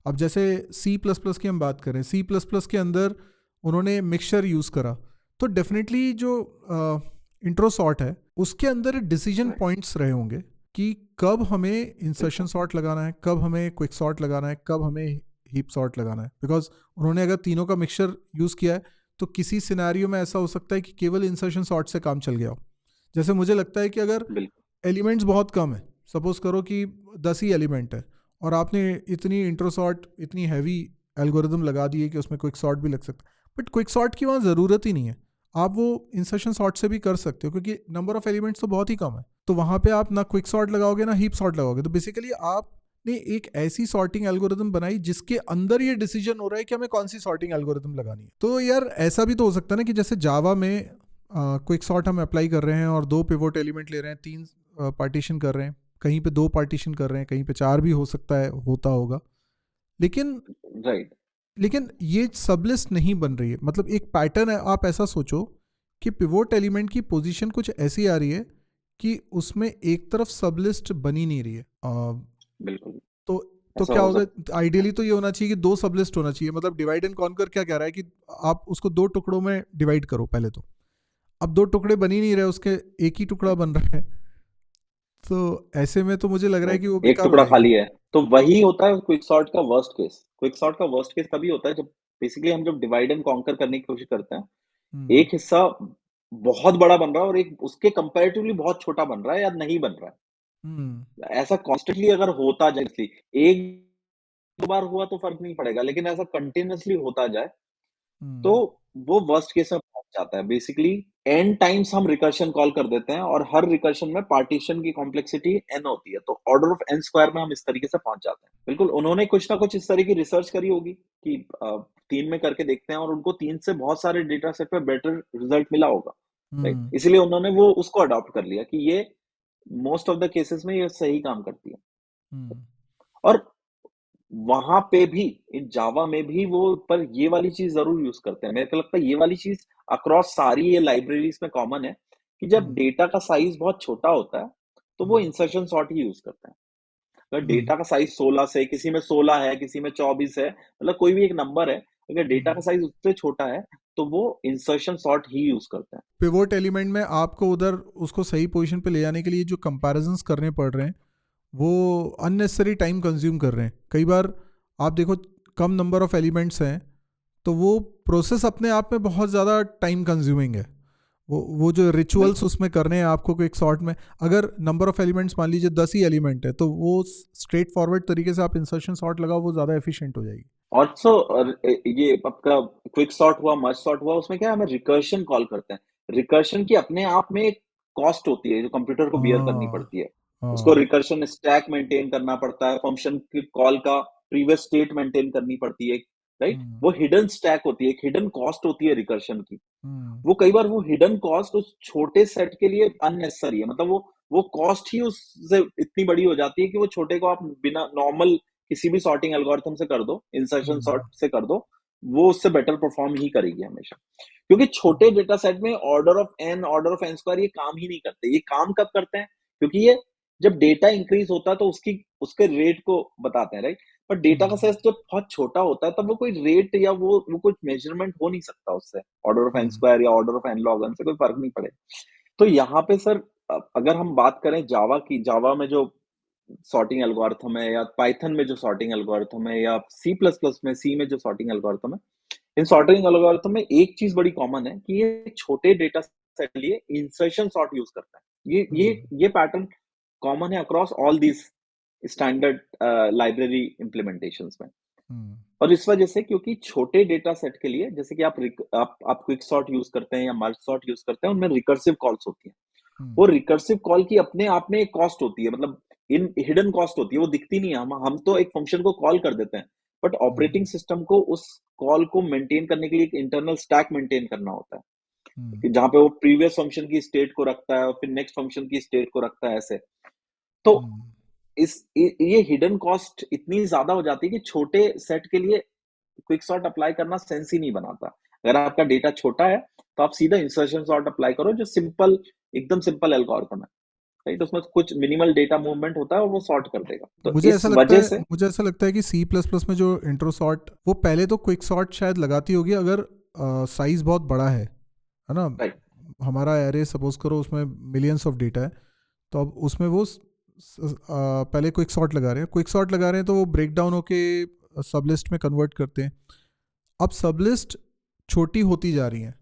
अब जैसे सी प्लस प्लस की हम बात करें, सी प्लस प्लस के अंदर उन्होंने मिक्सचर यूज़ करा, तो डेफिनेटली जो इंट्रो सॉर्ट है उसके अंदर डिसीजन राइट। पॉइंट्स रहे होंगे कि कब हमें इंसर्शन बिल्कुल। सॉर्ट लगाना है, कब हमें क्विक सॉर्ट लगाना है, कब हमें हीप सॉर्ट लगाना है। बिकॉज उन्होंने अगर तीनों का मिक्सचर यूज़ किया है, तो किसी सिनेरियो में ऐसा हो सकता है कि केवल इंसर्शन सॉर्ट से काम चल गया हो। जैसे मुझे लगता है कि अगर बिल्कुल। एलिमेंट्स बहुत कम है, सपोज करो कि 10 ही एलिमेंट है, और आपने इतनी इंट्रो सॉर्ट, इतनी हैवी एल्गोरिदम लगा दी है कि उसमें क्विक सॉर्ट भी लग सकता है, बट क्विक सॉर्ट की वहाँ ज़रूरत ही नहीं है। आप वो इंसर्शन सॉर्ट से भी कर सकते हो, क्योंकि नंबर ऑफ एलिमेंट्स तो बहुत ही कम है। तो वहाँ पे आप ना क्विक सॉर्ट लगाओगे ना हीप सॉर्ट लगाओगे, तो बेसिकली आपने एक ऐसी सॉर्टिंग एल्गोरिदम बनाई जिसके अंदर ये डिसीजन हो रहा है कि हमें कौन सी सॉर्टिंग एल्गोरिदम लगानी है। तो यार ऐसा भी तो हो सकता है ना कि जैसे जावा में क्विक सॉर्ट हम अप्लाई कर रहे हैं और दो पिवोट एलिमेंट ले रहे हैं, तीन पार्टीशन कर रहे हैं, कहीं पे दो पार्टीशन कर रहे हैं, कहीं पे चार भी हो सकता है, होता होगा। लेकिन राइट। लेकिन ये सबलिस्ट नहीं बन रही है। मतलब एक पैटर्न है, आप ऐसा सोचो कि पिवोट एलिमेंट की पोजीशन कुछ ऐसी आ रही है कि उसमें एक तरफ सबलिस्ट बनी नहीं रही है। बिल्कुल तो तो ऐसा क्या हो होगा, सकता आइडियली तो ये होना चाहिए कि दो सबलिस्ट होना चाहिए। मतलब डिवाइड एंड कॉन्कर क्या कह रहा है कि आप उसको दो टुकड़ों में डिवाइड करो पहले तो। अब दो टुकड़े बन ही नहीं रहे, उसके एक ही टुकड़ा बन रहा है। तो ऐसे में तो मुझे लग रहा है है। कि वो एक बेकार हो टुकड़ा जाएगी। खाली है, तो वही होता है क्विक सॉर्ट का वर्स्ट केस। क्विक सॉर्ट का वर्स्ट केस तभी होता है जब बेसिकली हम जब डिवाइड एंड कॉन्कर करने की कोशिश करते हैं, हम्म। एक हिस्सा बहुत बड़ा बन रहा है और एक उसके कंपैरेटिवली बहुत छोटा बन रहा है या नहीं बन रहा हम्म। है। ऐसा कॉन्स्टेंटली अगर होता जाए, एक दो बार हुआ तो फर्क नहीं पड़ेगा, लेकिन ऐसा कंटिन्यूअसली होता जाए तो हम्म। वो वर्स्ट केस में पहुंच जाता है। बेसिकली एन टाइम्स हम रिकर्शन कॉल कर देते हैं और हर रिकर्शन में पार्टीशन की कॉम्प्लेक्सिटी एन होती है, तो ऑर्डर ऑफ एन स्क्वायर में हम इस तरीके से पहुंच जाते हैं। बिल्कुल, उन्होंने कुछ ना कुछ इस तरह की रिसर्च करी होगी कि 3 में करके देखते हैं और उनको 3 से बहुत सारे डेटा सेट पे बेटर रिजल्ट मिला होगा, राइट? हम्म। इसलिए उन्होंने वो उसको अडॉप्ट कर लिया कि ये मोस्ट ऑफ द केसेस में ये सही काम करती है। हम्म। और वहाँ पे भी, इन जावा में भी वो पर ये वाली चीज़ ज़रूर यूज़ करते हैं। मेरे को लगता है ये वाली चीज़ अक्रॉस सारी ये लाइब्रेरीज़ में कॉमन है कि जब हम्म। डेटा का साइज़ बहुत छोटा होता है, तो वो हम्म। इंसर्शन सॉर्ट ही यूज़ करते हैं। अगर हम्म। डेटा का साइज़ 16 से, किसी में 16 है, किसी में 24 है, मतलब कोई भी एक नंबर है, अगर डेटा हम्म। का साइज़ उससे छोटा है, तो वो इंसर्शन सॉर्ट ही यूज़ करते हैं। पिवोट एलिमेंट में आपको उधर उसको सही पोजीशन पे ले जाने के लिए जो कंपैरिजंस करने पड़ रहे हैं वो अननेसेसरी टाइम कंज्यूम कर रहे हैं कई बार। आप देखो, कम नंबर ऑफ एलिमेंट्स हैं तो वो प्रोसेस अपने आप में बहुत ज़्यादा टाइम कंज्यूमिंग है। वो जो रिचुअल्स बिल्कुल। उसमें करने हैं आपको एक सॉर्ट में, अगर नंबर ऑफ एलिमेंट्स मान लीजिए 10 ही एलिमेंट है तो वो स्ट्रेट फॉरवर्ड तरीके से आप इंसर्शन सॉर्ट लगाओ, वो ज़्यादा एफिशिएंट हो जाएगी। ऑल्सो ये आपका क्विक सॉर्ट हुआ, मर्ज सॉर्ट हुआ, उसमें क्या है, हमें रिकर्शन कॉल करते हैं। रिकर्शन की अपने आप में एक कॉस्ट होती है जो कंप्यूटर को बियर करनी हाँ। पड़ती है। उसको हाँ। रिकर्शन स्टैक मेंटेन करना पड़ता है, फंक्शन की कॉल का प्रीवियस स्टेट मेंटेन करनी पड़ती है, राइट? हम्म। वो हिडन स्टैक होती है, एक हिडन कॉस्ट होती है रिकर्शन की। हम्म। वो कई बार वो हिडन कॉस्ट उस छोटे सेट के लिए अननेसेसरी है, मतलब वो कॉस्ट ही उससे इतनी बड़ी हो जाती है कि वो छोटे को आप बिना नॉर्मल किसी भी सॉर्टिंग एल्गोरिथम से कर दो, इंसर्शन सॉर्ट हम्म। से कर दो, वो उससे बेटर परफॉर्म ही करेगी हमेशा। क्योंकि छोटे हम्म। डेटा सेट में ऑर्डर ऑफ एन स्क्वायर ये काम ही नहीं करते। ये काम कब करते हैं? क्योंकि ये जब डेटा इंक्रीज होता है तो उसकी उसके रेट को बताते हैं, राइट? पर डेटा का हम्म। साइज जब बहुत छोटा होता है तब वो कोई रेट या वो कुछ मेजरमेंट हो नहीं सकता उससे। Order of n hmm. Square या order of n log n से कोई फर्क नहीं पड़ेगा। तो यहाँ पे सर, अगर हम बात करें जावा की, जावा में जो सॉर्टिंग एल्गोरिथम है या पाइथन में जो सॉर्टिंग एल्गोरिथम है या सी प्लस प्लस में, सी में जो सॉर्टिंग एल्गोरिथम है, इन सॉर्टिंग एल्गोरिथम में एक चीज बड़ी कॉमन है कि ये छोटे डेटा सेट के लिए इंसर्शन सॉर्ट यूज करता है। हम्म। ये पैटर्न कॉमन है across all these standard library implementations में। हम्म। और इस वजह से, क्योंकि छोटे डेटा सेट के लिए, जैसे कि आप क्विक सॉर्ट यूज करते हैं या मर्ज सॉर्ट यूज करते हैं, उनमें रिकर्सिव कॉल्स होती हैं। वो हम्म। रिकर्सिव कॉल की अपने आप में एक कॉस्ट होती है, मतलब इन हिडन कॉस्ट होती है, वो दिखती नहीं है। हम तो एक फंक्शन को कॉल कर देते हैं, बट ऑपरेटिंग हम्म। सिस्टम को उस कॉल को मेंटेन करने के लिए एक इंटरनल स्टैक मेंटेन करना होता हम्म। है, जहां पे वो प्रीवियस फंक्शन की स्टेट को रखता है और फिर नेक्स्ट फंक्शन की स्टेट को रखता है, ऐसे। तो हम्म। ये हिडन कॉस्ट इतनी ज्यादा हो जाती है कि छोटे सेट के लिए क्विक सॉर्ट अप्लाई करना सेंस ही नहीं बनाता। अगर आपका डेटा छोटा है तो आप सीधा इंसर्शन सॉर्ट अप्लाई करो, जो सिंपल, एकदम सिंपल एल्गोरिथम है, राइट? उसमें कुछ मिनिमल डेटा मूवमेंट होता है और वो सॉर्ट कर देगा, तो इस वजह से। मुझे ऐसा लगता है कि सी प्लस प्लस में जो इंट्रो सॉर्ट वो पहले तो क्विक सॉर्ट शायद लगाती होगी अगर साइज बहुत बड़ा है ना। राइट। हमारा एरे सपोज करो उसमें मिलियंस ऑफ डेटा है, तो अब उसमें वो पहले क्विक सॉर्ट लगा रहे हैं, क्विक सॉर्ट लगा रहे हैं तो वो ब्रेक डाउन होके सब लिस्ट में कन्वर्ट करते हैं। अब सब लिस्ट छोटी होती जा रही है,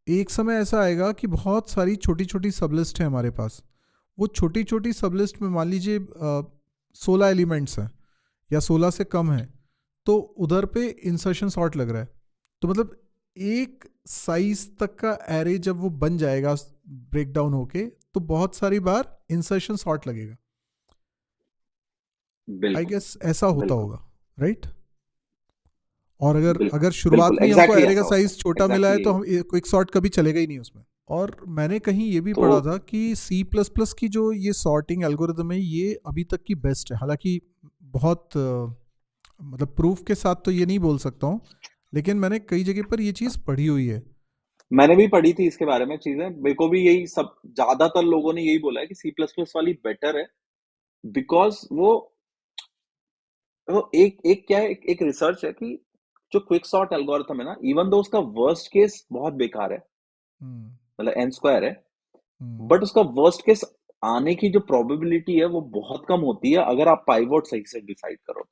एक समय ऐसा आएगा कि बहुत सारी छोटी छोटी सब लिस्ट है हमारे पास। वो छोटी छोटी सब लिस्ट में मान लीजिए 16 एलिमेंट्स हैं या 16 से कम है, तो उधर पे इंसर्शन सॉर्ट लग रहा है। तो मतलब एक साइज तक का एरे जब वो बन जाएगा ब्रेक डाउन होके, तो बहुत सारी बार इंसर्शन सॉर्ट लगेगा। आई बिल्कुल। गेस ऐसा होता बिल्कुल। होगा, राइट? और अगर बिल्कुल। अगर शुरुआत बिल्कुल, में ही हमको एग्जैक्टली एरे का ऐसा होता साइज है, छोटा मिला है एग्जैक्टली यही तो हम होता है। क्विक सॉर्ट कभी चलेगा ही नहीं उसमें। और मैंने कहीं ये भी तो पढ़ा था कि सी प्लस प्लस की जो ये सॉर्टिंग एल्गोरिदम है ये अभी तक की बेस्ट है। हालांकि बहुत मतलब प्रूफ के साथ तो ये नहीं बोल सकता हूँ, लेकिन मैंने कई जगह पर ये चीज़ पढ़ी हुई है। मैंने भी पढ़ी थी इसके बारे में चीजें, मेरे को भी यही सब, ज्यादातर लोगों ने यही बोला है कि सी प्लस प्लस वाली बेटर है, बिकॉज वो एक एक क्या है, एक रिसर्च है कि जो क्विक सॉर्ट एल्गोरिथम है ना, इवन दो उसका वर्स्ट केस बहुत बेकार है, हम्म। मतलब एन स्क्वायर है, हम्म। बट उसका वर्स्ट केस आने की जो प्रोबेबिलिटी है वो बहुत कम होती है अगर आप पाइवोट सही से डिसाइड करो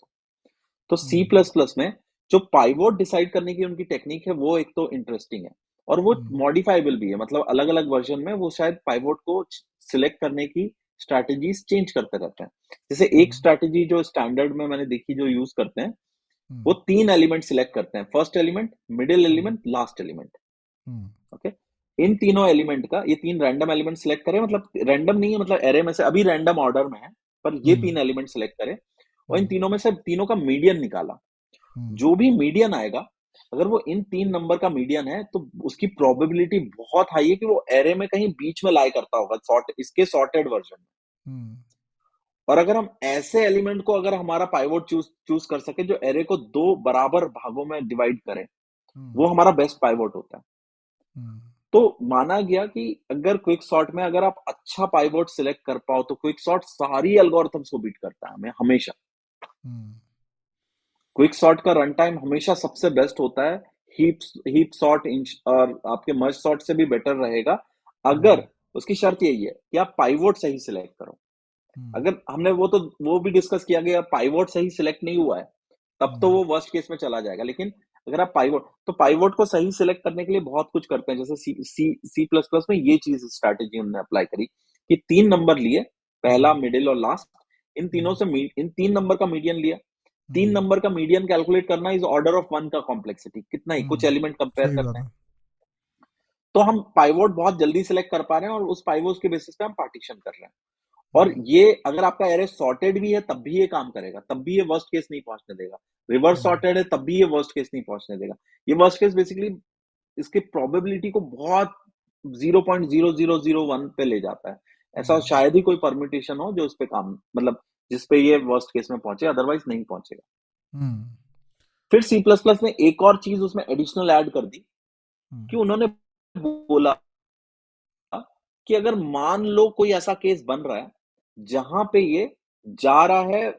तो सी हम्म। प्लस प्लस में जो पाइवोट डिसाइड करने की उनकी टेक्निक है वो एक तो इंटरेस्टिंग है। और वो हम्म, मॉडिफाइबल भी है, मतलब अलग अलग वर्जन में वो शायद पाइवोट को सिलेक्ट करने की स्ट्रैटेजीज चेंज करते रहते हैं। जैसे एक हम्म, स्ट्रैटेजी जो स्टैंडर्ड में मैंने देखी जो यूज करते हैं, वो हम्म, 3 एलिमेंट सिलेक्ट करते हैं, फर्स्ट एलिमेंट, मिडिल हम्म, एलिमेंट, लास्ट एलिमेंट। हम्म, ओके, इन तीनों एलिमेंट का, ये 3 रैंडम एलिमेंट सिलेक्ट करें, मतलब रैंडम नहीं है, मतलब एरे में से अभी रैंडम ऑर्डर में है, पर ये हम्म, 3 एलिमेंट सिलेक्ट करें और इन हम्म, तीनों में से तीनों का मीडियन निकाला। हम्म, जो भी मीडियन आएगा, अगर वो इन 3 नंबर का मीडियन है, तो उसकी प्रोबेबिलिटी बहुत हाई है कि वो एरे में कहीं बीच में लाई करता होगा, इसके सॉर्टेड वर्जन में। हम्म, और अगर हम ऐसे एलिमेंट को, अगर हमारा पाइवोट चूज चूज कर सके जो एरे को 2 बराबर भागों में डिवाइड करे, हम्म, वो हमारा बेस्ट पाइवोट होता है। हम्म, तो माना गया कि अगर क्विक सॉर्ट में अगर आप अच्छा पाइवोट सिलेक्ट कर पाओ, तो क्विक सॉर्ट सारी एल्गोरिथम्स को बीट करता है हमें हमेशा। हम्म, क्विक सॉर्ट का रन टाइम हमेशा सबसे बेस्ट होता है, हीप हीप सॉर्ट इंच और आपके मर्ज सॉर्ट से भी बेटर रहेगा, हम्म, अगर उसकी शर्त यही है कि आप पाइवोट सही सिलेक्ट करो। हम्म, अगर हमने वो भी डिस्कस किया गया, पाइवोट सही सिलेक्ट नहीं हुआ है, तब तो हम्म, वो वर्स्ट केस में चला जाएगा। लेकिन अगर आप पाइवोट, तो पाइवोट को सही सिलेक्ट करने के लिए बहुत कुछ करते हैं, जैसे सी सी सी प्लस प्लस में ये चीज स्ट्रैटेजी उन्होंने अप्लाई करी कि 3 नंबर लिए, पहला, हम्म, मिडिल और लास्ट, इन तीनों हम्म, से इन 3 नंबर का मीडियन लिया। 3 हम्म, नंबर का मीडियन कैलकुलेट करना इज ऑर्डर ऑफ 1 का कॉम्प्लेक्सिटी, कितना ही कुछ एलिमेंट कंपेयर सही बात करते हैं। है। तो हम पाइवोट बहुत जल्दी सिलेक्ट कर पा रहे हैं और उस पाइवोट के बेसिस पे हम पार्टीशन कर रहे हैं। और हम्म, ये अगर आपका एरे सॉर्टेड भी है तब भी ये काम करेगा, तब भी ये वर्स्ट केस नहीं पहुंचने देगा। रिवर्स हम्म, सॉर्टेड है तब भी ये वर्स्ट केस नहीं पहुंचने देगा। ये वर्स्ट केस बेसिकली इसकी प्रोबेबिलिटी को बहुत 0.0001 पे ले जाता है। ऐसा हम्म, शायद ही कोई परम्यूटेशन हो जो इस पे काम, मतलब जिस पे ये वर्स्ट केस में पहुंचे, अदरवाइज नहीं पहुंचेगा। हम्म, फिर सी प्लस प्लस ने एक और चीज उसमें एडिशनल ऐड कर दी हम्म, कि उन्होंने बोला कि अगर मान लो कोई ऐसा केस बन रहा है जहां पे ये जा रहा है,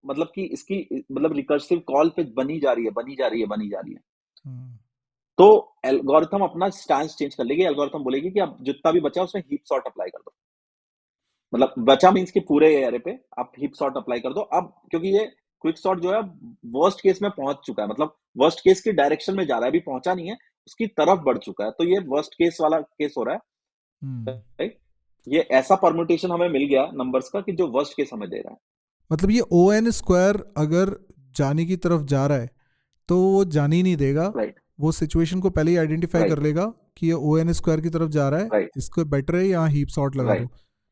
मतलब कि इसकी, मतलब रिकर्सिव कॉल पे बनी जा रही है, बनी जा रही है, बनी जा रही है, हम्म, तो एल्गोरिथम अपना स्टांस चेंज कर लेगी। एल्गोरिथम बोलेगी कि अब जितना भी बचा उसमें हीप सॉर्ट अप्लाई कर दो, मतलब बचा मीन्स कि पूरे एरे पे आप हीप सॉर्ट अप्लाई कर दो। अब क्योंकि ये क्विक सॉर्ट जो है वर्स्ट केस में पहुंच चुका है, मतलब वर्स्ट केस की डायरेक्शन में जा रहा है, अभी पहुंचा नहीं है, उसकी तरफ बढ़ चुका है, तो ये वर्स्ट केस वाला केस हो रहा है, हम्म। राइट। ये ऐसा परमुटेशन हमें मिल गया नंबर्स का कि जो वर्स्ट केस हमें दे रहा है। मतलब ये ओ एन स्क्वायर अगर जाने की तरफ जा रहा है तो वो जाने ही नहीं देगा। राइट, वो सिचुएशन को पहले ही आइडेंटिफाई कर राइट, लेगा कि ये ओ एन स्क्वायर की तरफ जा रहा है, राइट, इसको बेटर है यहाँ हीप सॉर्ट लगा दो। राइट,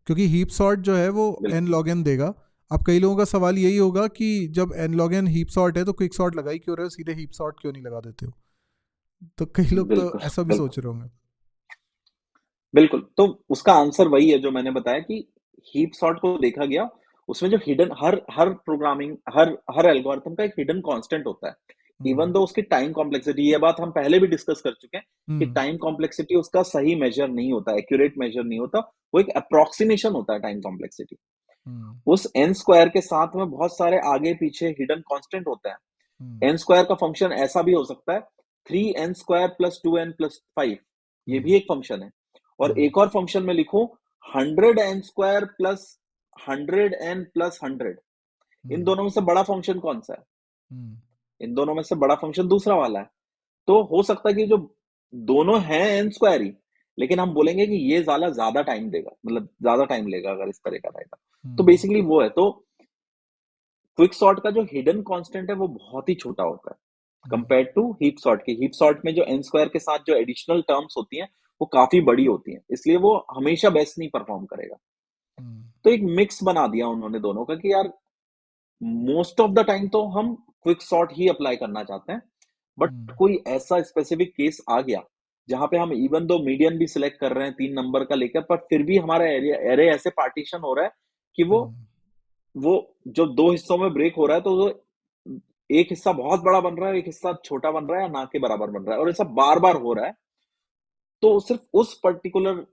क्योंकि हीप सॉर्ट जो है वो एन बिल्कुल, लॉग एन देगा। अब कई लोगों का सवाल यही होगा कि जब n log n heap sort है तो क्विक सॉर्ट लगा ही क्यों रहे हो, सीधे हीप सॉर्ट क्यों नहीं लगा देते हो। तो कई लोग तो बिल्कुल, ऐसा भी बिल्कुल, सोच रहे होंगे। बिल्कुल। तो उसका आंसर वही है जो मैंने बताया कि हीप सॉर्ट को देखा गया, उसमें जो हिडन, हर हर प्रोग्रामिंग, हर हर एल्गोरिथम का एक हिडन कांस्टेंट होता है। इवन हम्म, दो उसकी टाइम कॉम्प्लेक्सिटी, ये बात हम पहले भी डिस्कस कर चुके हैं कि हम्म, टाइम कॉम्प्लेक्सिटी उसका सही मेजर नहीं होता, एक्यूरेट मेजर नहीं होता, वो एक अप्रोक्सीमेशन होता है टाइम कॉम्प्लेक्सिटी। हम्म, उस एन स्क्वायर के साथ में बहुत सारे आगे पीछे हिडन कांस्टेंट होते हम्म, हैं। एन स्क्वायर का फंक्शन ऐसा भी हो सकता है, 3n² प्लस 2n+5, ये हम्म, भी एक फंक्शन है। और हम्म, एक और फंक्शन में लिखूं, 100n² प्लस 100n+100, इन हम्म, दोनों में से बड़ा फंक्शन कौन सा है? हम्म, इन दोनों में से बड़ा फंक्शन दूसरा वाला है। तो हो सकता है कि जो दोनों हैं एन स्क्वायर ही, लेकिन हम बोलेंगे कि ये ज्यादा टाइम देगा, मतलब ज्यादा टाइम लेगा अगर इस तरह का रहेगा। तो हम्म, बेसिकली वो है। तो क्विक सॉर्ट का जो हिडन कांस्टेंट है वो बहुत ही छोटा होता है हम्म, कंपेयर टू हीप सॉर्ट के। हीप सॉर्ट में जो एन स्क्वायर के साथ जो एडिशनल टर्म्स होती हैं वो काफी बड़ी होती हैं, इसलिए वो हमेशा बेस्ट नहीं परफॉर्म करेगा। हम्म, तो एक मिक्स बना दिया उन्होंने दोनों का कि यार मोस्ट ऑफ द टाइम तो हम क्विक सॉर्ट ही अप्लाई करना चाहते हैं, बट हम्म, कोई ऐसा स्पेसिफिक केस आ गया जहां पे हम इवन दो मीडियन भी सिलेक्ट कर रहे हैं 3 नंबर का लेकर, पर फिर भी हमारा एरे ऐसे पार्टीशन हो रहा है कि हम्म। वो जो दो हिस्सों में ब्रेक हो रहा है, तो वो एक हिस्सा बहुत बड़ा बन रहा है, एक हिस्सा छोटा बन रहा है, या ना के बराबर बन रहा है, और ऐसा बार बार हो रहा है, तो सिर्फ उस पर्टिकुलर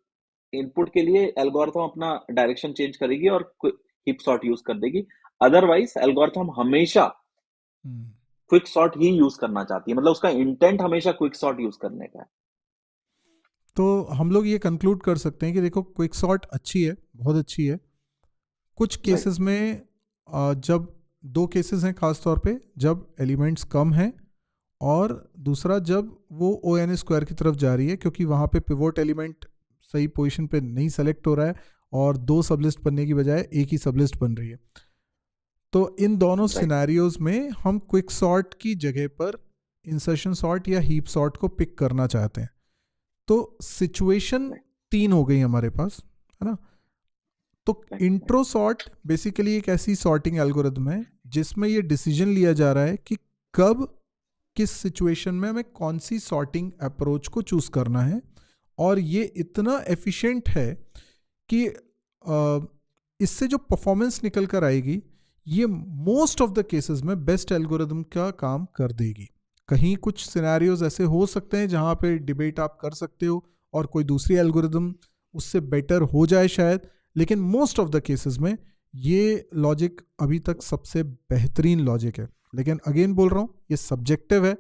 इनपुट के लिए एल्गोरिथम अपना डायरेक्शन चेंज करेगी और हिप सॉर्ट यूज कर देगी। अदरवाइज एल्गोरिथम हमेशा हम्म। क्विक सॉर्ट ही यूज करना चाहती है, मतलब उसका इंटेंट हमेशा क्विक सॉर्ट यूज करने का है। तो हम लोग ये कंक्लूड कर सकते हैं कि देखो क्विक सॉर्ट अच्छी है, बहुत अच्छी है। कुछ राइट, केसेस में जब दो केसेस हैं खास तौर पे, जब एलिमेंट्स कम हैं और दूसरा जब वो ओ एन स्क्वायर की तरफ जा रही है, क्योंकि वहाँ पे पिवोट एलिमेंट सही पोजीशन पे नहीं सेलेक्ट हो रहा है और दो सबलिस्ट बनने की बजाय एक ही सबलिस्ट बन रही है। तो इन दोनों राइट सिनेरियोज में हम क्विक सॉर्ट की जगह पर इंसर्शन सॉर्ट या हीप सॉर्ट को पिक करना चाहते हैं। तो सिचुएशन राइट 3 हो गई हमारे पास, है ना। तो राइट इंट्रो सॉर्ट बेसिकली एक ऐसी सॉर्टिंग एल्गोरिथम है जिसमें ये डिसीजन लिया जा रहा है कि कब किस सिचुएशन में हमें कौन सी सॉर्टिंग अप्रोच को चूज करना है, और ये इतना एफिशिएंट है कि इससे जो परफॉर्मेंस निकल कर आएगी ये मोस्ट ऑफ द केसेस में बेस्ट एल्गोरिथम का काम कर देगी। कहीं कुछ सिनेरियोज ऐसे हो सकते हैं जहाँ पे डिबेट आप कर सकते हो और कोई दूसरी एल्गोरिथम उससे बेटर हो जाए शायद, लेकिन मोस्ट ऑफ द केसेस में ये लॉजिक अभी तक सबसे बेहतरीन लॉजिक है। लेकिन अगेन बोल रहा हूँ, ये सब्जेक्टिव है,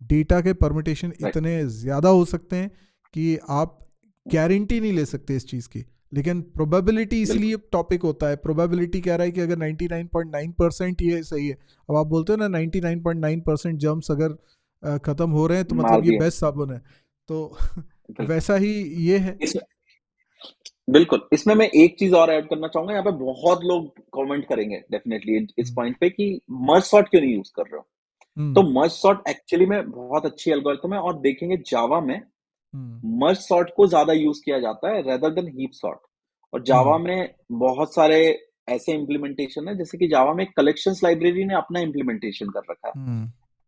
डेटा के परमिटेशन इतने ज़्यादा हो सकते हैं कि आप गारंटी नहीं ले सकते इस चीज़ की। लेकिन प्रोबेबिलिटी इसलिए टॉपिक होता है, प्रोबेबिलिटी कह रहा है कि अगर 99.9% ये सही है। अब आप बोलते हो ना 99.9% जम्स अगर ख़त्म हो रहे हैं तो मार मतलब ये दिए बेस्ट साबुन है, तो बिल्कुल वैसा ही ये है। बिल्कुल। इसमें मैं एक चीज और ऐड करना चाहूंगा, यहाँ पे बहुत लोग कमेंट करेंगे डेफिनेटली इस पॉइंट पे कि मर्ज सॉर्ट क्यों नहीं यूज कर रहे हो। तो मर्ज सॉर्ट एक्चुअली में बहुत अच्छी एल्गोरिथम है, और देखेंगे जावा में मर्ज सॉर्ट को ज्यादा यूज किया जाता है रेदर देन हीप सॉर्ट। और जावा में बहुत सारे ऐसे इम्प्लीमेंटेशन है, जैसे कि जावा में कलेक्शंस लाइब्रेरी ने अपना इम्प्लीमेंटेशन कर रखा है।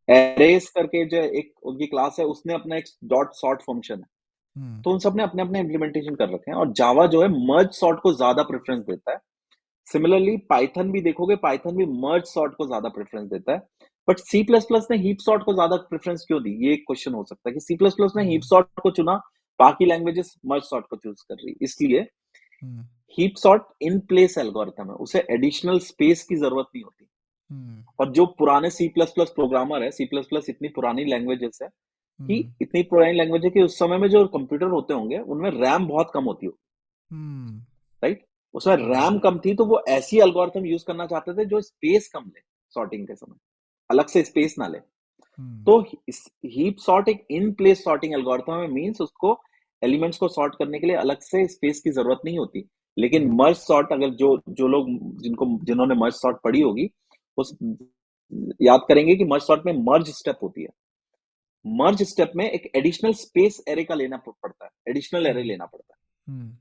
एरेस करके जो एक उनकी क्लास है, उसने अपना एक डॉट सॉर्ट फंक्शन है। तो उन सब ने अपने अपने इम्प्लीमेंटेशन कर रखे हैं, और जावा जो है मर्ज सॉर्ट को ज्यादा प्रेफरेंस देता है। सिमिलरली पाइथन भी देखोगे, पाइथन भी मर्ज सॉर्ट को ज्यादा प्रेफरेंस देता है। बट सी प्लस प्लस ने हीप सॉर्ट को ज्यादा प्रेफरेंस क्यों दी, ये एक क्वेश्चन हो सकता है कि सी प्लस प्लस ने हीप सॉर्ट को चुना, बाकी लैंग्वेजेस मर्ज सॉर्ट को चूज कर रही। इसलिए हीप सॉर्ट इन प्लेस एल्गोरिथम है, उसे एडिशनल स्पेस की जरूरत नहीं होती। और जो पुराने सी प्लस प्लस प्रोग्रामर है, सी प्लस प्लस इतनी पुरानी लैंग्वेजेस है कि इतनी पुरानी लैंग्वेज है कि उस समय में जो कंप्यूटर होते होंगे उनमें रैम बहुत कम होती होगी, राइट। उसमें रैम कम थी, तो वो ऐसी एल्गोरिथम यूज करना चाहते थे जो स्पेस कम ले, सॉर्टिंग के समय अलग से स्पेस ना ले। तो हीप सॉर्ट एक इन प्लेस सॉर्टिंग एल्गोरिथम है, मींस उसको एलिमेंट्स को सॉर्ट करने के लिए अलग से स्पेस की जरूरत नहीं होती। लेकिन मर्ज सॉर्ट, अगर जो जो लोग जिन्होंने मर्ज सॉर्ट पढ़ी होगी, उस याद करेंगे कि मर्ज सॉर्ट में मर्ज स्टेप होती है। मर्ज स्टेप में एक एडिशनल स्पेस एरे का लेना पड़ता है, एडिशनल एरे लेना पड़ता है।